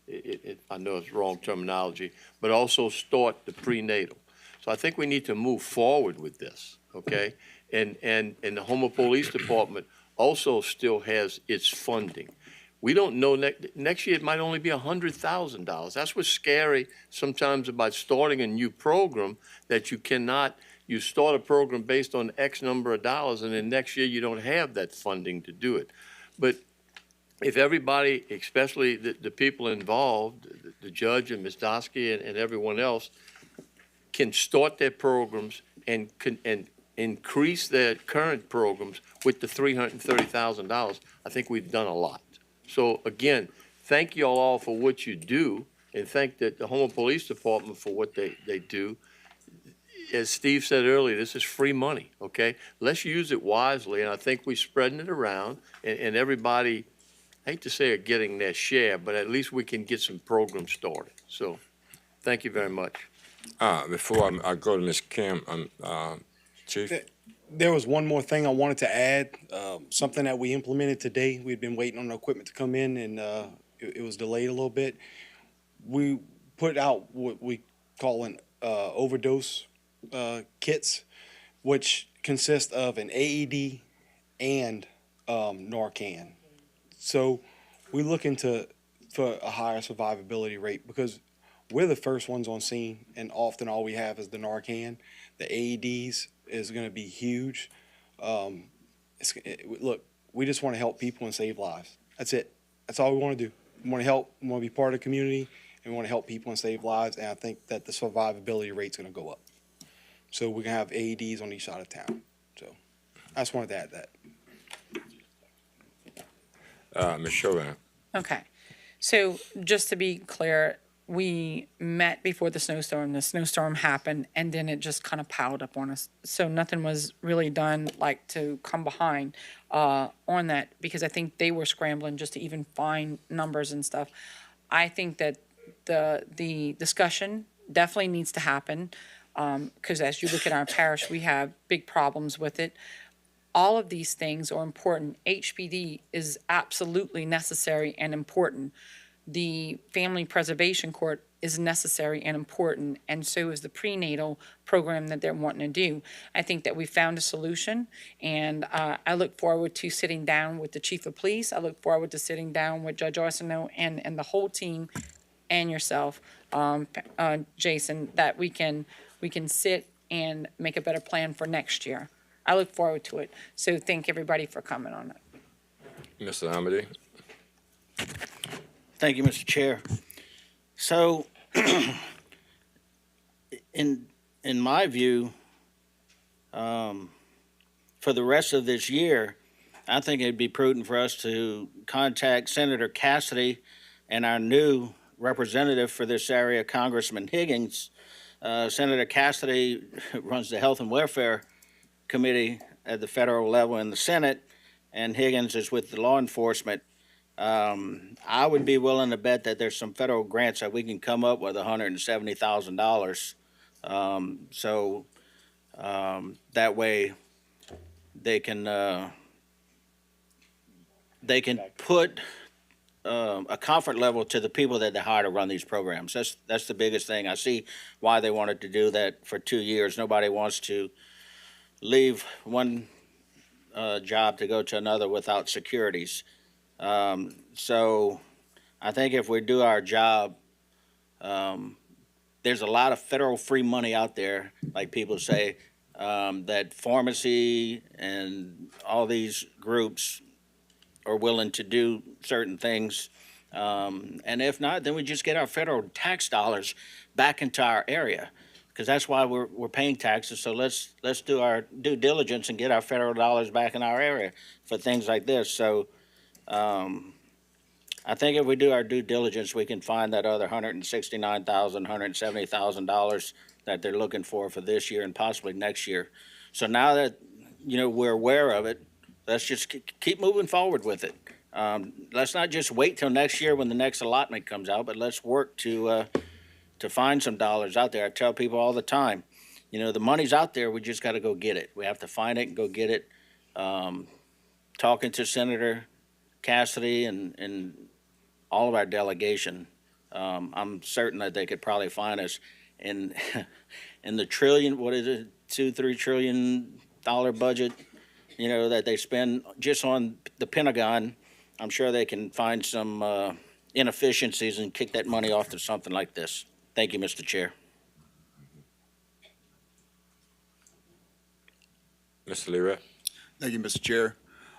I know it's wrong terminology, but also start the prenatal. So I think we need to move forward with this, okay? And the Houma Police Department also still has its funding. We don't know, next year it might only be $100,000. That's what's scary sometimes about starting a new program, that you start a program based on X number of dollars, and then next year you don't have that funding to do it. But if everybody, especially the people involved, the judge and Ms. Dosky and everyone else, can start their programs and increase their current programs with the $330,000, I think we've done a lot. So again, thank you all for what you do, and thank the Houma Police Department for what they do. As Steve said earlier, this is free money, okay? Let's use it wisely, and I think we're spreading it around, and everybody, I hate to say it, getting their share, but at least we can get some programs started. So thank you very much. Before I go to Ms. Kim, Chief? There was one more thing I wanted to add, something that we implemented today. We'd been waiting on the equipment to come in, and it was delayed a little bit. We put out what we call an overdose kits, which consist of an AED and Narcan. So we're looking for a higher survivability rate, because we're the first ones on scene, and often all we have is the Narcan. The AEDs is going to be huge. Look, we just want to help people and save lives. That's it. That's all we want to do. We want to help. We want to be part of the community, and we want to help people and save lives. And I think that the survivability rate's going to go up. So we're going to have AEDs on each side of town. So I just wanted to add that. Ms. Chauvin? Okay. So just to be clear, we met before the snowstorm happened, and then it just kind of piled up on us. So nothing was really done like to come behind on that, because I think they were scrambling just to even find numbers and stuff. I think that the discussion definitely needs to happen, because as you look at our parish, we have big problems with it. All of these things are important. HPD is absolutely necessary and important. The Family Preservation Court is necessary and important, and so is the prenatal program that they're wanting to do. I think that we found a solution, and I look forward to sitting down with the Chief of Police. I look forward to sitting down with Judge Arsenault and the whole team and yourself, Jason, that we can sit and make a better plan for next year. I look forward to it. So thank everybody for coming on it. Mr. Amity? Thank you, Mr. Chair. So, in my view, for the rest of this year, I think it'd be prudent for us to contact Senator Cassidy and our new representative for this area, Congressman Higgins. Senator Cassidy runs the Health and Welfare Committee at the federal level in the Senate, and Higgins is with the law enforcement. I would be willing to bet that there's some federal grants that we can come up with $170,000. So that way they can put a comfort level to the people that they hire to run these programs. That's the biggest thing. I see why they wanted to do that for 2 years. Nobody wants to leave one job to go to another without securities. So I think if we do our job, there's a lot of federal free money out there, like people say, that pharmacy and all these groups are willing to do certain things And if not, then we just get our federal tax dollars back into our area, because that's why we're paying taxes. So let's do our due diligence and get our federal dollars back in our area for things like this. So I think if we do our due diligence, we can find that other $169,000, $170,000 that they're looking for this year and possibly next year. So now that, we're aware of it, let's just keep moving forward with it. Let's not just wait till next year when the next allotment comes out, but let's work to find some dollars out there. I tell people all the time, the money's out there, we just got to go get it. We have to find it and go get it. Talking to Senator Cassidy and all of our delegation, I'm certain that they could probably find us in the trillion, what is it, $2-3 trillion budget, that they spend just on the Pentagon. I'm sure they can find some inefficiencies and kick that money off to something like this. Thank you, Mr. Chair. Mr. Learet. Thank you, Mr. Chair.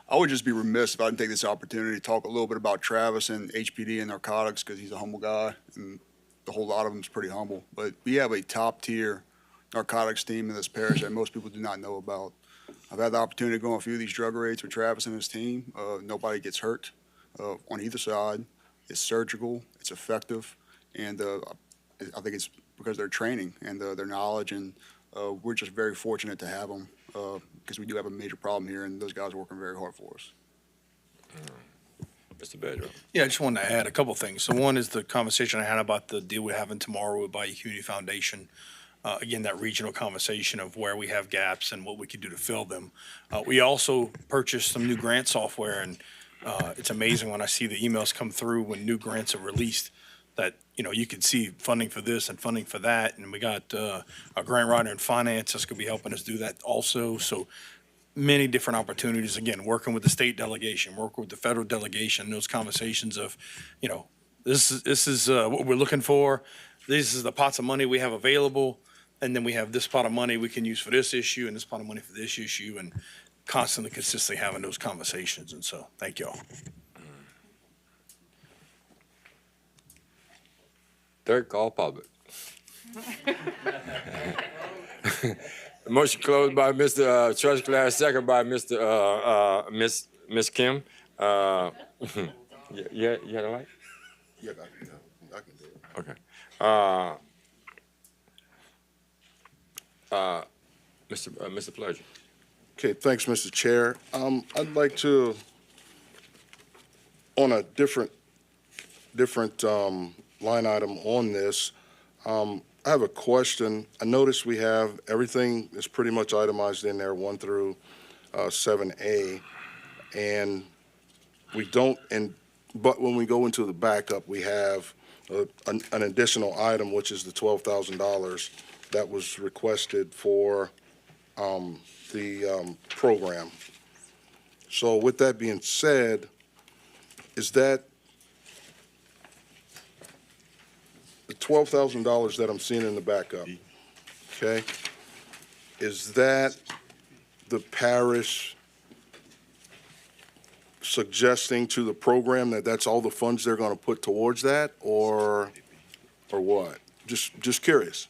I would just be remiss if I didn't take this opportunity to talk a little bit about Travis and HPD and narcotics, because he's a humble guy, and the whole lot of them is pretty humble. But we have a top-tier narcotics team in this parish that most people do not know about. I've had the opportunity to go on a few of these drug raids with Travis and his team. Nobody gets hurt on either side. It's surgical, it's effective, and I think it's because of their training and their knowledge, and we're just very fortunate to have them because we do have a major problem here, and those guys are working very hard for us. Mr. Badger. Yeah, I just wanted to add a couple things. So one is the conversation I had about the deal we're having tomorrow with Bayou Community Foundation. Again, that regional conversation of where we have gaps and what we could do to fill them. We also purchased some new grant software, and it's amazing when I see the emails come through when new grants are released that, you can see funding for this and funding for that. And we got a grant writer in finance that's going to be helping us do that also. So many different opportunities, again, working with the state delegation, working with the federal delegation, those conversations of, this is what we're looking for. This is the pots of money we have available. And then we have this pot of money we can use for this issue and this pot of money for this issue, and constantly, consistently having those conversations. And so, thank you all. Third call public. Motion closed by Mr. Trustclass, second by Mr. Miss Kim. You had a light? Yeah, I can do it. Okay. Mr. Pleasure. Okay, thanks, Mr. Chair. I'd like to, on a different line item on this, I have a question. I noticed we have, everything is pretty much itemized in there, 1 through 7A, and we don't, but when we go into the backup, we have an additional item, which is the $12,000 that was requested for the program. So with that being said, is that the $12,000 that I'm seeing in the backup, okay, is that the parish suggesting to the program that that's all the funds they're going to put towards that, or what? Just curious.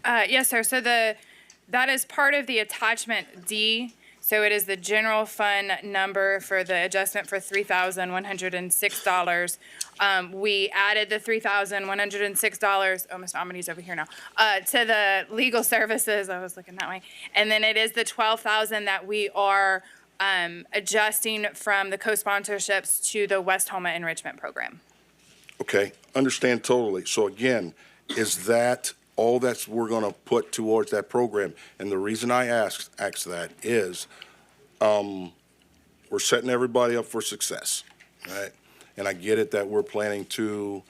Yes, sir. So that is part of the attachment D. So it is the general fund number for the adjustment for $3,106. We added the $3,106. Oh, Mr. Amani's over here now. To the legal services. I was looking that way. And then it is the $12,000 that we are adjusting from the co-sponsorships to the West Homa Enrichment Program. Okay, understand totally. So again, is that all that we're going to put towards that program? And the reason I ask that is we're setting everybody up for success, right? And I get it that we're planning to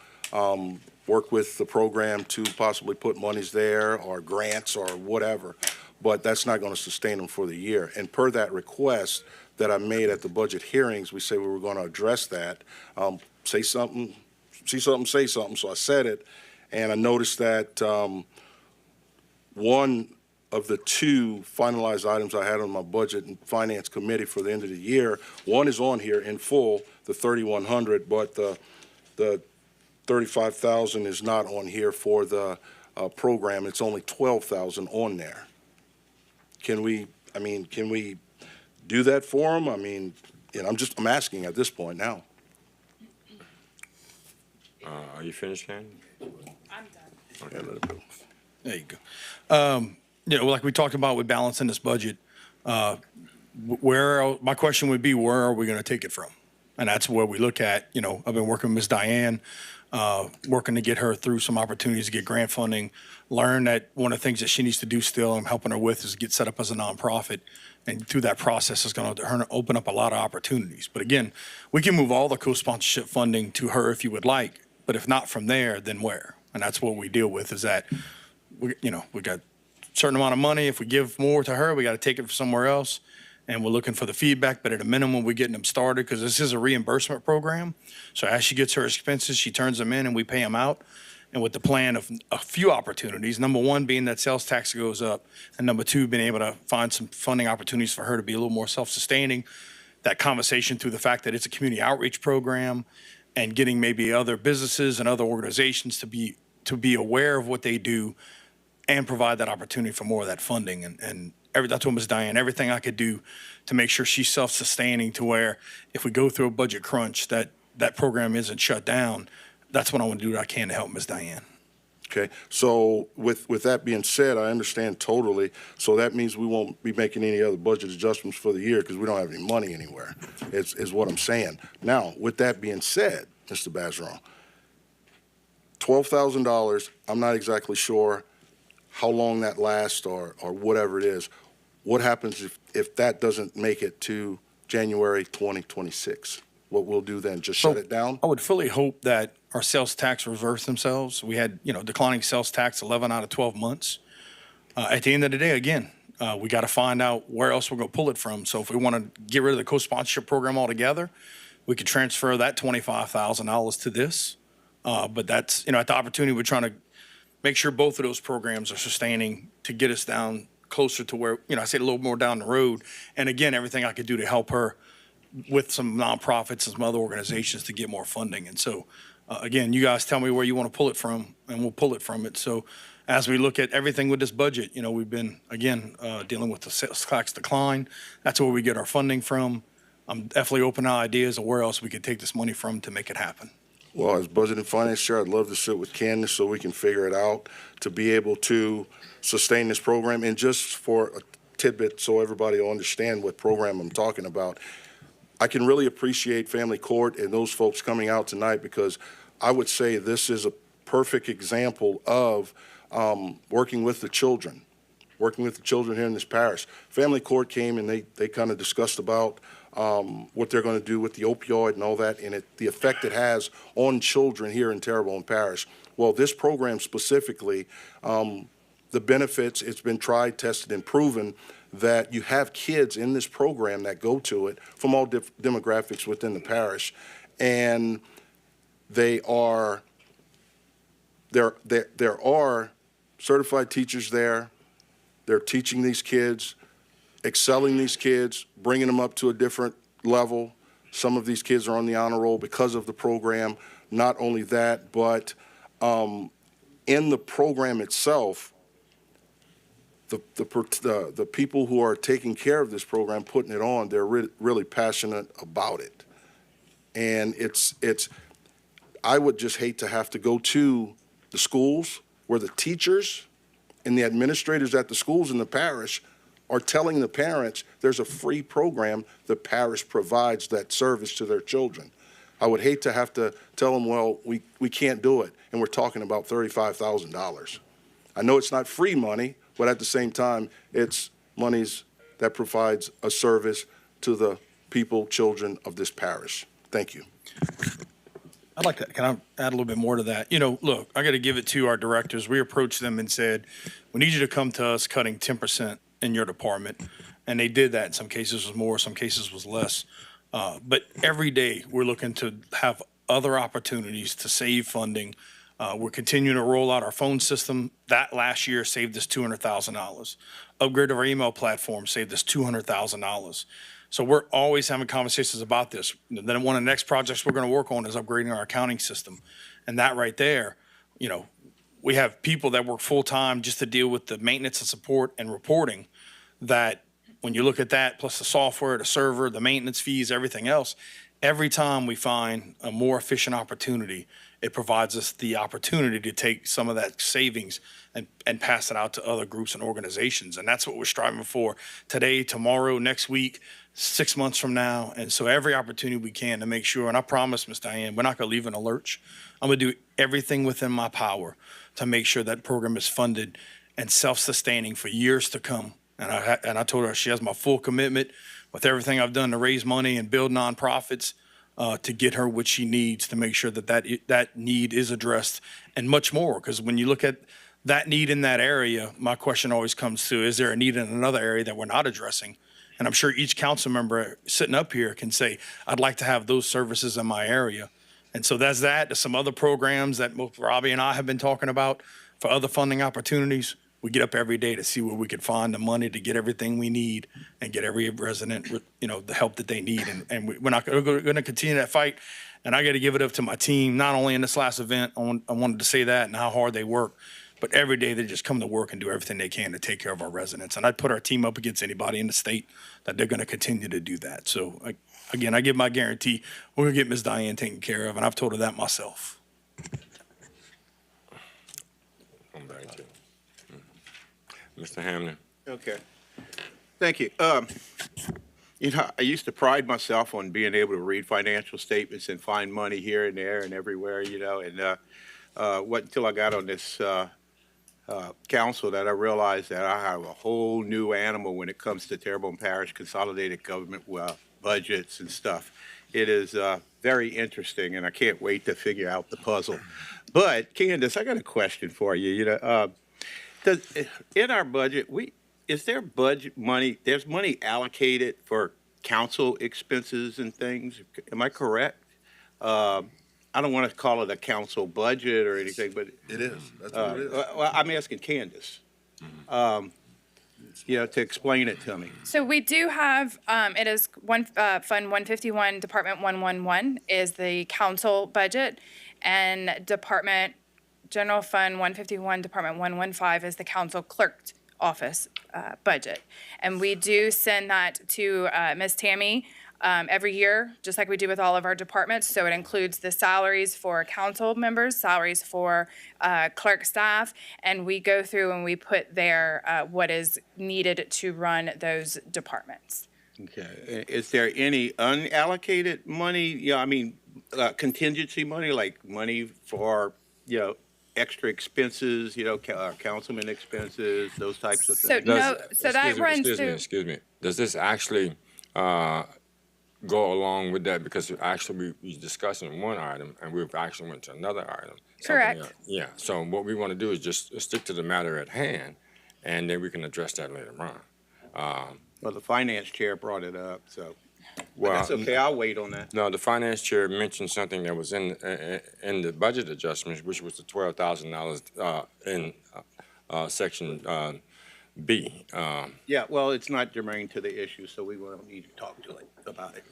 work with the program to possibly put monies there or grants or whatever, but that's not going to sustain them for the year. And per that request that I made at the budget hearings, we said we were going to address that. Say something, see something, say something. So I said it. And I noticed that one of the two finalized items I had on my budget and finance committee for the end of the year. One is on here in full, the 3,100, but the 35,000 is not on here for the program. It's only 12,000 on there. Can we do that for them? I mean, I'm asking at this point now. Are you finished, Ken? I'm done. Okay, let it go. There you go. Like we talked about with balancing this budget, my question would be, where are we going to take it from? And that's where we look at, I've been working with Ms. Diane, working to get her through some opportunities to get grant funding, learn that one of the things that she needs to do still, I'm helping her with, is get set up as a nonprofit. And through that process, it's going to open up a lot of opportunities. But again, we can move all the co-sponsorship funding to her if you would like, but if not from there, then where? And that's what we deal with, is that, we got certain amount of money. If we give more to her, we got to take it from somewhere else. And we're looking for the feedback, but at a minimum, we're getting them started, because this is a reimbursement program. So as she gets her expenses, she turns them in and we pay them out. And with the plan of a few opportunities, number one being that sales tax goes up, and number two, being able to find some funding opportunities for her to be a little more self-sustaining. That conversation through the fact that it's a community outreach program, and getting maybe other businesses and other organizations to be aware of what they do, and provide that opportunity for more of that funding. And I told Ms. Diane, everything I could do to make sure she's self-sustaining, to where if we go through a budget crunch, that program isn't shut down. That's what I want to do that I can to help Ms. Diane. Okay, so with that being said, I understand totally. So that means we won't be making any other budget adjustments for the year, because we don't have any money anywhere, is what I'm saying. Now, with that being said, Mr. Bergeron, $12,000, I'm not exactly sure how long that lasts or whatever it is. What happens if that doesn't make it to January 2026? What we'll do then, just shut it down? I would fully hope that our sales tax reverse themselves. We had, declining sales tax 11 out of 12 months. At the end of the day, again, we got to find out where else we're going to pull it from. So if we want to get rid of the co-sponsorship program altogether, we could transfer that $25,000 to this. But that's, at the opportunity, we're trying to make sure both of those programs are sustaining to get us down closer to where, I say a little more down the road. And again, everything I could do to help her with some nonprofits and some other organizations to get more funding. And so, again, you guys tell me where you want to pull it from, and we'll pull it from it. So as we look at everything with this budget, we've been, again, dealing with the sales tax decline. That's where we get our funding from. I'm definitely open to ideas of where else we could take this money from to make it happen. Well, as Budget and Finance Chair, I'd love to sit with Candace so we can figure it out, to be able to sustain this program. And just for a tidbit, so everybody will understand what program I'm talking about, I can really appreciate Family Court and those folks coming out tonight, because I would say this is a perfect example of working with the children here in this parish. Family Court came and they kind of discussed about what they're going to do with the opioid and all that, and the effect it has on children here in Terrebonne Parish. Well, this program specifically, the benefits, it's been tried, tested, and proven that you have kids in this program that go to it from all demographics within the parish, and there are certified teachers there. They're teaching these kids, excelling these kids, bringing them up to a different level. Some of these kids are on the honor roll because of the program. Not only that, but in the program itself, the people who are taking care of this program, putting it on, they're really passionate about it. And I would just hate to have to go to the schools where the teachers and the administrators at the schools in the parish are telling the parents there's a free program the parish provides that service to their children. I would hate to have to tell them, well, we can't do it, and we're talking about $35,000. I know it's not free money, but at the same time, it's monies that provides a service to the people, children of this parish. Thank you. I'd like to, can I add a little bit more to that? Look, I got to give it to our directors. We approached them and said, we need you to come to us cutting 10% in your department. And they did that. In some cases was more, some cases was less. But every day we're looking to have other opportunities to save funding We're continuing to roll out our phone system. That last year saved us $200,000. Upgrade of our email platform saved us $200,000. So we're always having conversations about this. Then one of the next projects we're going to work on is upgrading our accounting system. And that right there, you know, we have people that work full-time just to deal with the maintenance and support and reporting, that when you look at that, plus the software, the server, the maintenance fees, everything else, every time we find a more efficient opportunity, it provides us the opportunity to take some of that savings and pass it out to other groups and organizations. And that's what we're striving for today, tomorrow, next week, 6 months from now. And so every opportunity we can to make sure, and I promise, Ms. Diane, we're not going to leave in a lurch. I'm going to do everything within my power to make sure that program is funded and self-sustaining for years to come. And I told her she has my full commitment with everything I've done to raise money and build nonprofits to get her what she needs to make sure that that need is addressed and much more. Because when you look at that need in that area, my question always comes to, is there a need in another area that we're not addressing? And I'm sure each council member sitting up here can say, I'd like to have those services in my area. And so that's that. There's some other programs that both Robbie and I have been talking about for other funding opportunities. We get up every day to see where we could find the money to get everything we need and get every resident, you know, the help that they need. And we're going to continue that fight. And I got to give it up to my team, not only in this last event, I wanted to say that and how hard they work, but every day they just come to work and do everything they can to take care of our residents. And I'd put our team up against anybody in the state that they're going to continue to do that. So again, I give my guarantee, we're going to get Ms. Diane taken care of. And I've told her that myself. Mr. Hamlin. Okay. Thank you. You know, I used to pride myself on being able to read financial statements and find money here and there and everywhere, you know, and what until I got on this council that I realized that I have a whole new animal when it comes to Terrebonne Parish consolidated government budgets and stuff. It is very interesting, and I can't wait to figure out the puzzle. But Candace, I got a question for you. You know, in our budget, is there budget money? There's money allocated for council expenses and things. Am I correct? I don't want to call it a council budget or anything, but it is. That's what it is. Well, I'm asking Candace, you know, to explain it to me. So we do have, it is Fund 151, Department 111 is the council budget, and General Fund 151, Department 115 is the council clerk's office budget. And we do send that to Ms. Tammy every year, just like we do with all of our departments. So it includes the salaries for council members, salaries for clerk staff, and we go through and we put there what is needed to run those departments. Okay. Is there any unallocated money? Yeah, I mean, contingency money, like money for, you know, extra expenses, you know, councilman expenses, those types of things? Excuse me. Does this actually go along with that? Because actually we're discussing one item and we've actually went to another item. Correct. Yeah. So what we want to do is just stick to the matter at hand, and then we can address that later on. Well, the finance chair brought it up, so. Well, that's okay. I'll wait on that. No, the finance chair mentioned something that was in the budget adjustments, which was the $12,000 in section B. Yeah, well, it's not germane to the issue, so we won't need to talk to it about it.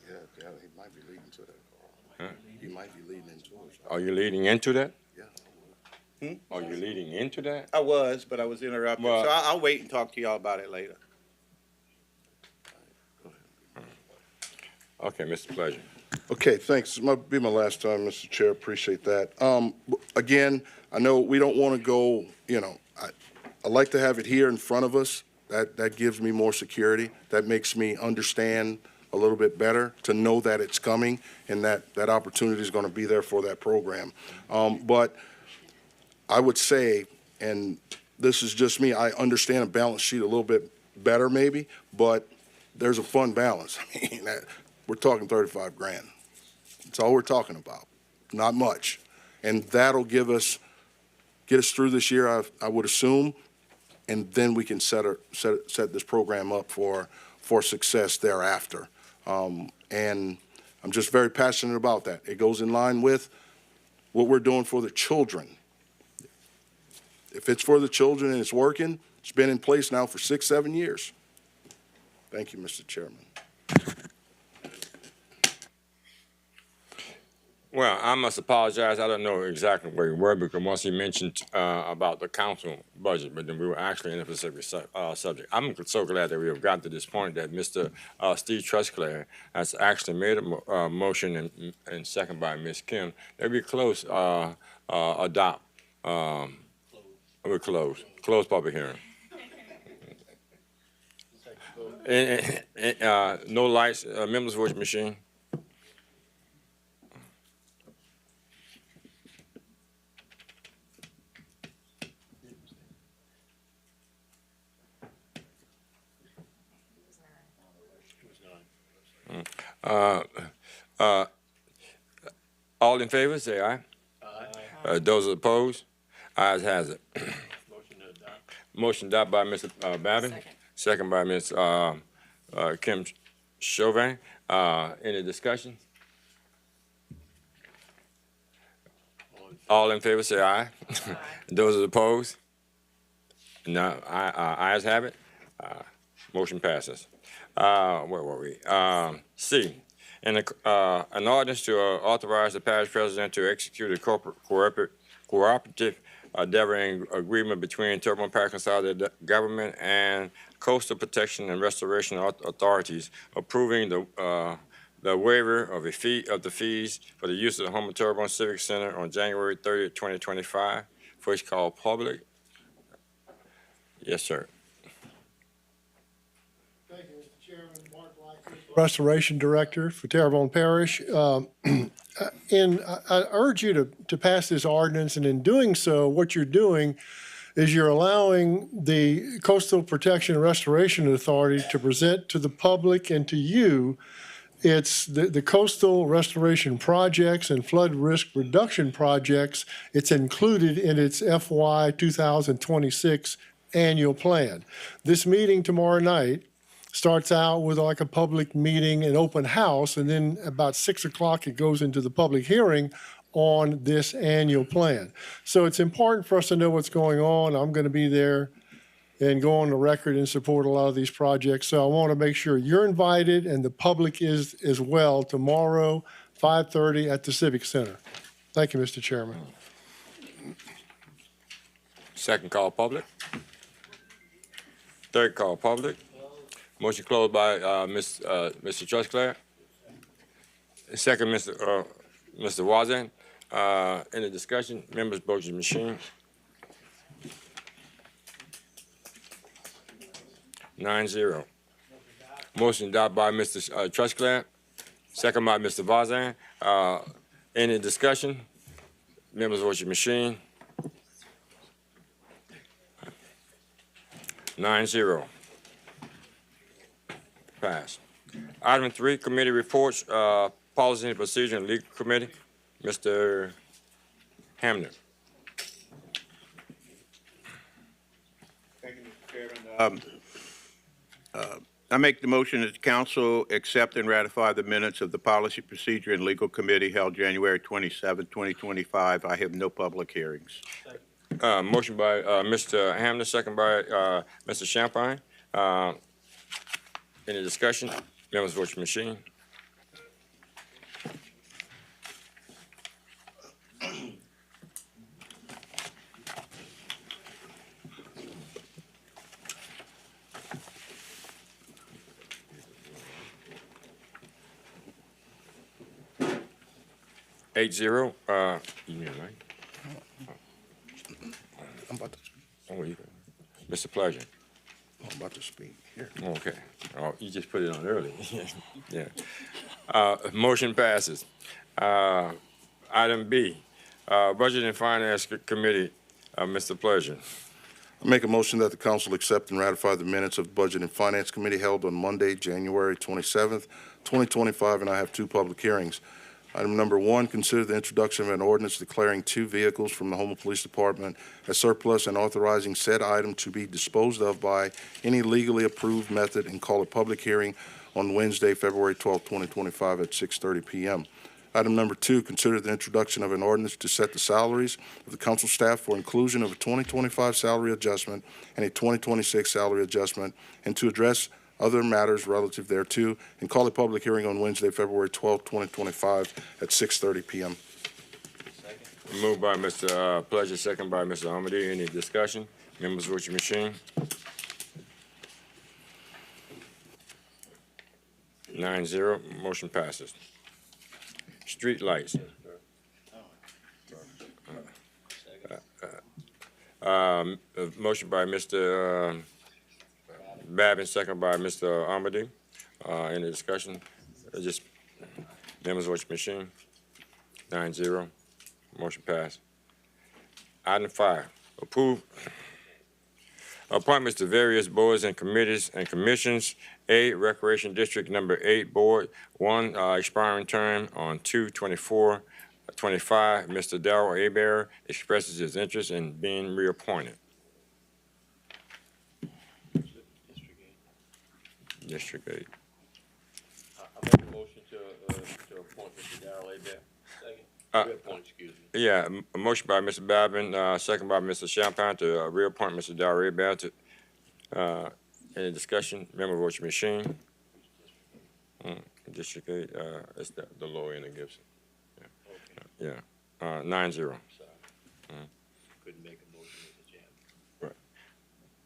Yeah, he might be leading to that. Huh? He might be leading into it. Are you leading into that? Yeah. Are you leading into that? I was, but I was interrupted, Well, so I'll wait and talk to y'all about it later. Okay, Mr. Pleasure. Okay, thanks. This might be my last time, Mr. Chair. Appreciate that. Again, I know we don't want to go, you know, I like to have it here in front of us. That gives me more security. That makes me understand a little bit better to know that it's coming and that opportunity is going to be there for that program. But I would say, and this is just me, I understand a balance sheet a little bit better maybe, but there's a fund balance. I mean, we're talking 35 grand. That's all we're talking about, not much. And that'll get us through this year, I would assume, and then we can set this program up for success thereafter. And I'm just very passionate about that. It goes in line with what we're doing for the children. If it's for the children and it's working, it's been in place now for 6, 7 years. Thank you, Mr. Chairman. Well, I must apologize. I don't know exactly where we were because once he mentioned about the council budget, but then we were actually in a specific subject. I'm so glad that we have gotten to this point that Mr. Steve Trusclair has actually made a motion and second by Ms. Kim that we close adopt. We close public hearing. No lights, members' voice machine. All in favor, say aye. Aye. Those opposed, ayes has it. Motion adopted by Mr. Babin, second by Ms. Kim Chauvin. Any discussion? All in favor, say aye. Those opposed? No, ayes have it. Motion passes. Where were we? C, an ordinance to authorize the parish president to execute a cooperative endeavoring agreement between Terrebonne Parish Consolidated Government and Coastal Protection and Restoration Authorities approving the waiver of the fees for the use of the home of Terrebonne Civic Center on January 30th, 2025. First call public. Yes, sir. Restoration Director for Terrebonne Parish. And I urge you to pass this ordinance, and in doing so, what you're doing is you're allowing the Coastal Protection and Restoration Authority to present to the public and to you it's the coastal restoration projects and flood risk reduction projects. It's included in its FY 2026 annual plan. This meeting tomorrow night starts out with like a public meeting, an open house, and then about 6 o'clock it goes into the public hearing on this annual plan. So it's important for us to know what's going on. I'm going to be there and go on the record and support a lot of these projects. So I want to make sure you're invited and the public is as well tomorrow, 5:30 at the Civic Center. Thank you, Mr. Chairman. Second call public. Third call public. Motion closed by Mr. Trusclair. Second, Mr. Wazan. Any discussion? Members, vote your machine. 9-0. Motion adopted by Mr. Trusclair. Second by Mr. Wazan. Any discussion? Members, vote your machine. 9-0. Pass. Item 3, committee reports, policy and procedure and legal committee. Mr. Hamner. Thank you, Mr. Chairman. I make the motion that the council accept and ratify the minutes of the policy, procedure, and legal committee held January 27, 2025. I have no public hearings. Motion by Mr. Hamner, second by Mr. Champagne. Any discussion? Members, vote your machine. Eight zero. You mean right? I'm about to, Oh, you, Mr. Pleasure. I'm about to speak here. Okay. Oh, you just put it on early. Yeah. Motion passes. Item B, Budget and Finance Committee, Mr. Pleasure. I make a motion that the council accept and ratify the minutes of Budget and Finance Committee held on Monday, January 27th, 2025, and I have 2 public hearings. Item number 1, consider the introduction of an ordinance declaring 2 vehicles from the Houma Police Department as surplus and authorizing said item to be disposed of by any legally approved method and call a public hearing on Wednesday, February 12, 2025 at 6:30 p.m. Item number 2, consider the introduction of an ordinance to set the salaries of the council staff for inclusion of a 2025 salary adjustment and a 2026 salary adjustment, and to address other matters relative thereto, and call a public hearing on Wednesday, February 12, 2025, at 6:30 p.m. Moved by Mr. Pleasure, second by Mr. Amity. Any discussion? Members, vote your machine. 9-0, motion passes. Street lights. Motion by Mr. Babin, second by Mr. Amity. Any discussion? Just members, vote your machine. 9-0, motion passed. Item 5, appointments to various boards and committees and commissions. A, Recreation District Number 8 Board, 1, expiring term on 2/24/25. Mr. Darrell Abear expresses his interest in being reappointed. District 8. I make a motion to appoint Mr. Darrell Abear. Second. Reappoint, excuse me. Yeah, a motion by Mr. Babin, second by Mr. Champagne to reappoint Mr. Darrell Abear to, any discussion? Member, vote your machine. District 8, it's the lower end of Gibson. Yeah, 9-0. Couldn't make a motion, Mr.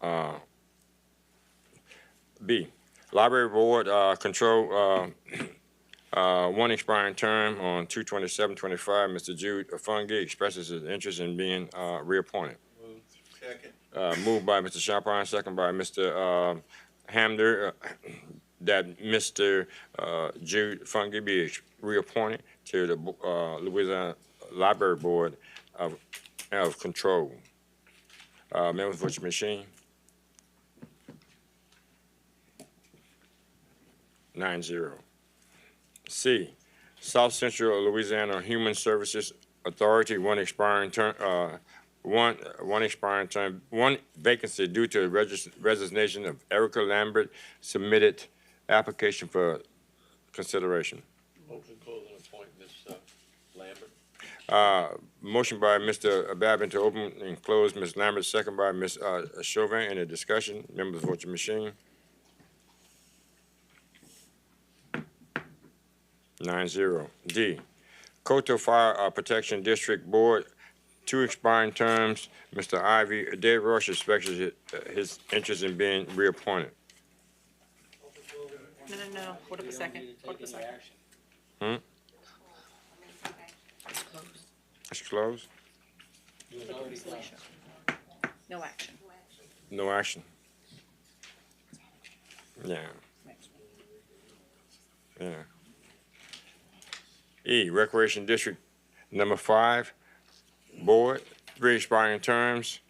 Chairman. B, Library Board, control, 1 expiring term on 2/27/25. Mr. Jude Fungi expresses his interest in being, reappointed. Second. Moved by Mr. Champagne, second by Mr. Hamder, that Mr. Jude Fungi be reappointed to the Louisiana Library Board of Control. Members, vote your machine. 9-0. C, South Central Louisiana Human Services Authority, 1 expiring term, one expiring term, 1 vacancy due to the resignation of Erica Lambert, submitted application for consideration. Motion to close and appoint Ms. Lambert. Motion by Mr. Babin to open and close Ms. Lambert, second by Ms. Chauvin. Any discussion? Members, vote your machine. 9-0. D, Coastal Fire Protection District Board, 2 expiring terms. Mr. Ivy Dave Rush expresses his interest in being reappointed. No. Hold up a second. It's closed. No action. No action. Yeah. E, Recreation District Number 5 Board, 3 expiring terms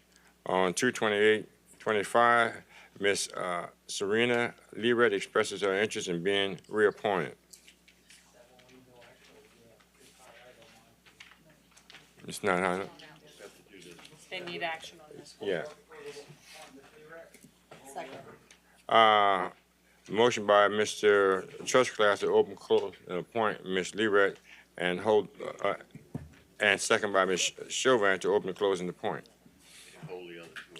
on 2/28/25. Ms. Serena Lered expresses her interest in being reappointed. It's not, huh? They need action on this. Yeah. Second. Motion by Mr. Churchclass to open, close, and appoint Ms. Lered and hold, and second by Ms. Chauvin to open, close, and appoint.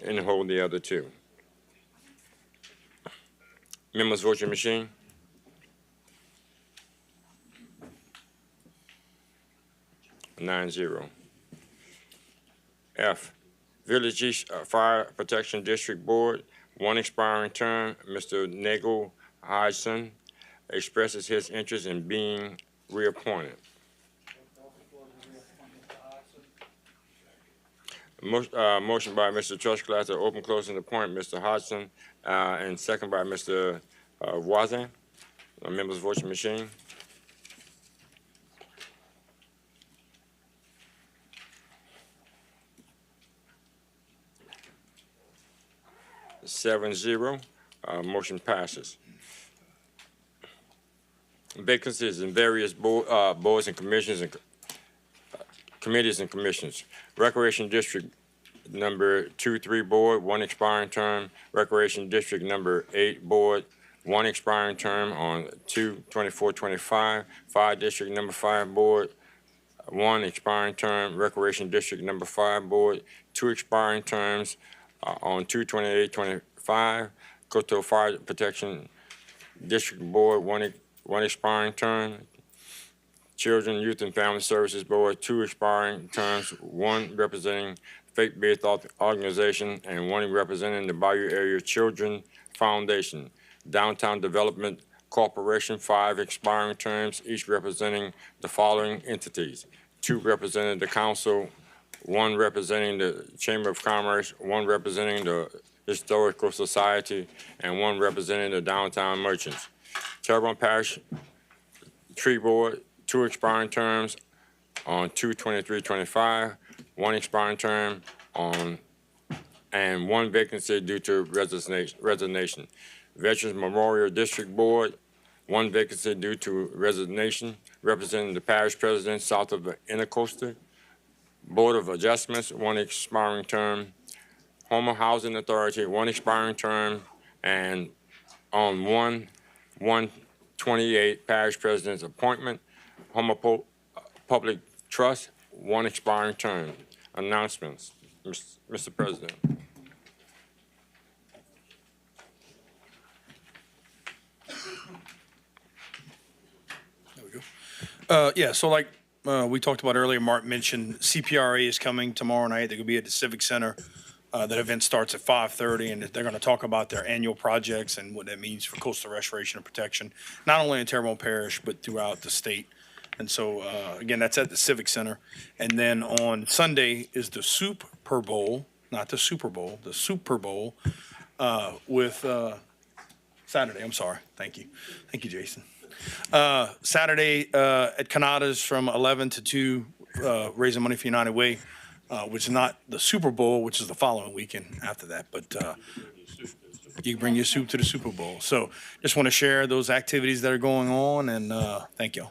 And hold the other 2. Members, vote your machine. 9-0. F, Village East Fire Protection District Board, 1 expiring term. Mr. Nagel Hodgson expresses his interest in being reappointed. Motion by Mr. Churchclass to open, close, and appoint Mr. Hodgson, and second by Mr. Wazan. Members, vote your machine. 7-0. Motion passes. Vacancies in various boards and commissions and committees and commissions. Recreation District Number 2-3 Board, 1 expiring term. Recreation District Number 8 Board, one expiring term on 2/24/25, Fire District Number 5 Board, one expiring term, Recreation District Number 5 Board, two expiring terms on 2/28/25, Coastal Fire Protection District Board, one expiring term, Children, Youth, and Family Services Board, two expiring terms, one representing faith-based organization and one representing the Bayou Area Children Foundation. Downtown Development Corporation, five expiring terms, each representing the following entities: two representing the council, one representing the Chamber of Commerce, one representing the Historical Society, and one representing the Downtown Merchants. Terrebonne Parish Tree Board, two expiring terms on 2/23/25, one expiring term and one vacancy due to resignation. Veterans Memorial District Board, one vacancy due to resignation, representing the parish president south of the Intercoastal. Board of Adjustments, one expiring term. Homer Housing Authority, one expiring term, and on 1/1/28 parish president's appointment. Homer Public Trust, one expiring term. Announcements, Mr. President. Yeah, so like we talked about earlier, Mark mentioned CPRA is coming tomorrow night. They're going to be at the Civic Center. That event starts at 5:30, and they're going to talk about their annual projects and what that means for coastal restoration and protection, not only in Terrebonne Parish, but throughout the state. And so, again, that's at the Civic Center. And then on Sunday is the Super Bowl, not the Super Bowl, the Super Bowl with Saturday. I'm sorry. Thank you. Thank you, Jason. Saturday at Canada's from 11 to 2, raising money for United Way, which is not the Super Bowl, which is the following weekend after that. But you can bring your soup to the Super Bowl. So just want to share those activities that are going on, and thank you.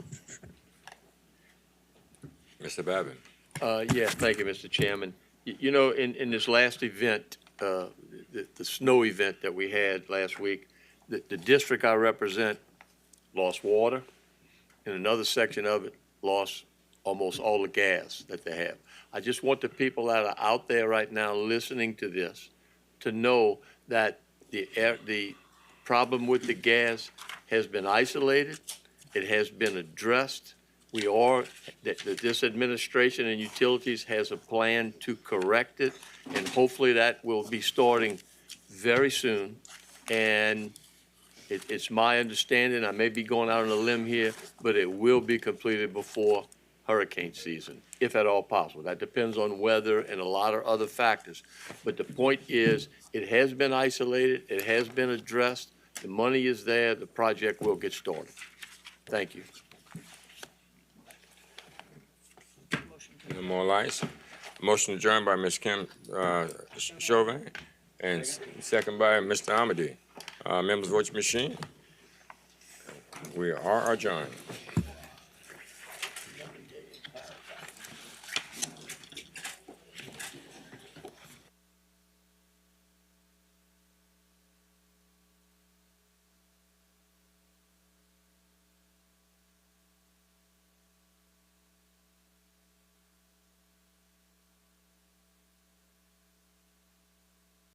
Mr. Babin. Yes, thank you, Mr. Chairman. You know, in this last event, the snow event that we had last week, the district I represent lost water, and another section of it lost almost all the gas that they have. I just want the people that are out there right now listening to this to know that the problem with the gas has been isolated. It has been addressed. This administration and utilities has a plan to correct it, and hopefully that will be starting very soon. And it's my understanding, I may be going out on a limb here, but it will be completed before hurricane season, if at all possible. That depends on weather and a lot of other factors. But the point is, it has been isolated, it has been addressed, the money is there, the project will get started. Thank you. No more lights. Motion adjourned by Ms. Kim Chauvin and second by Mr. Amity. Members, vote your machine. We are adjourned.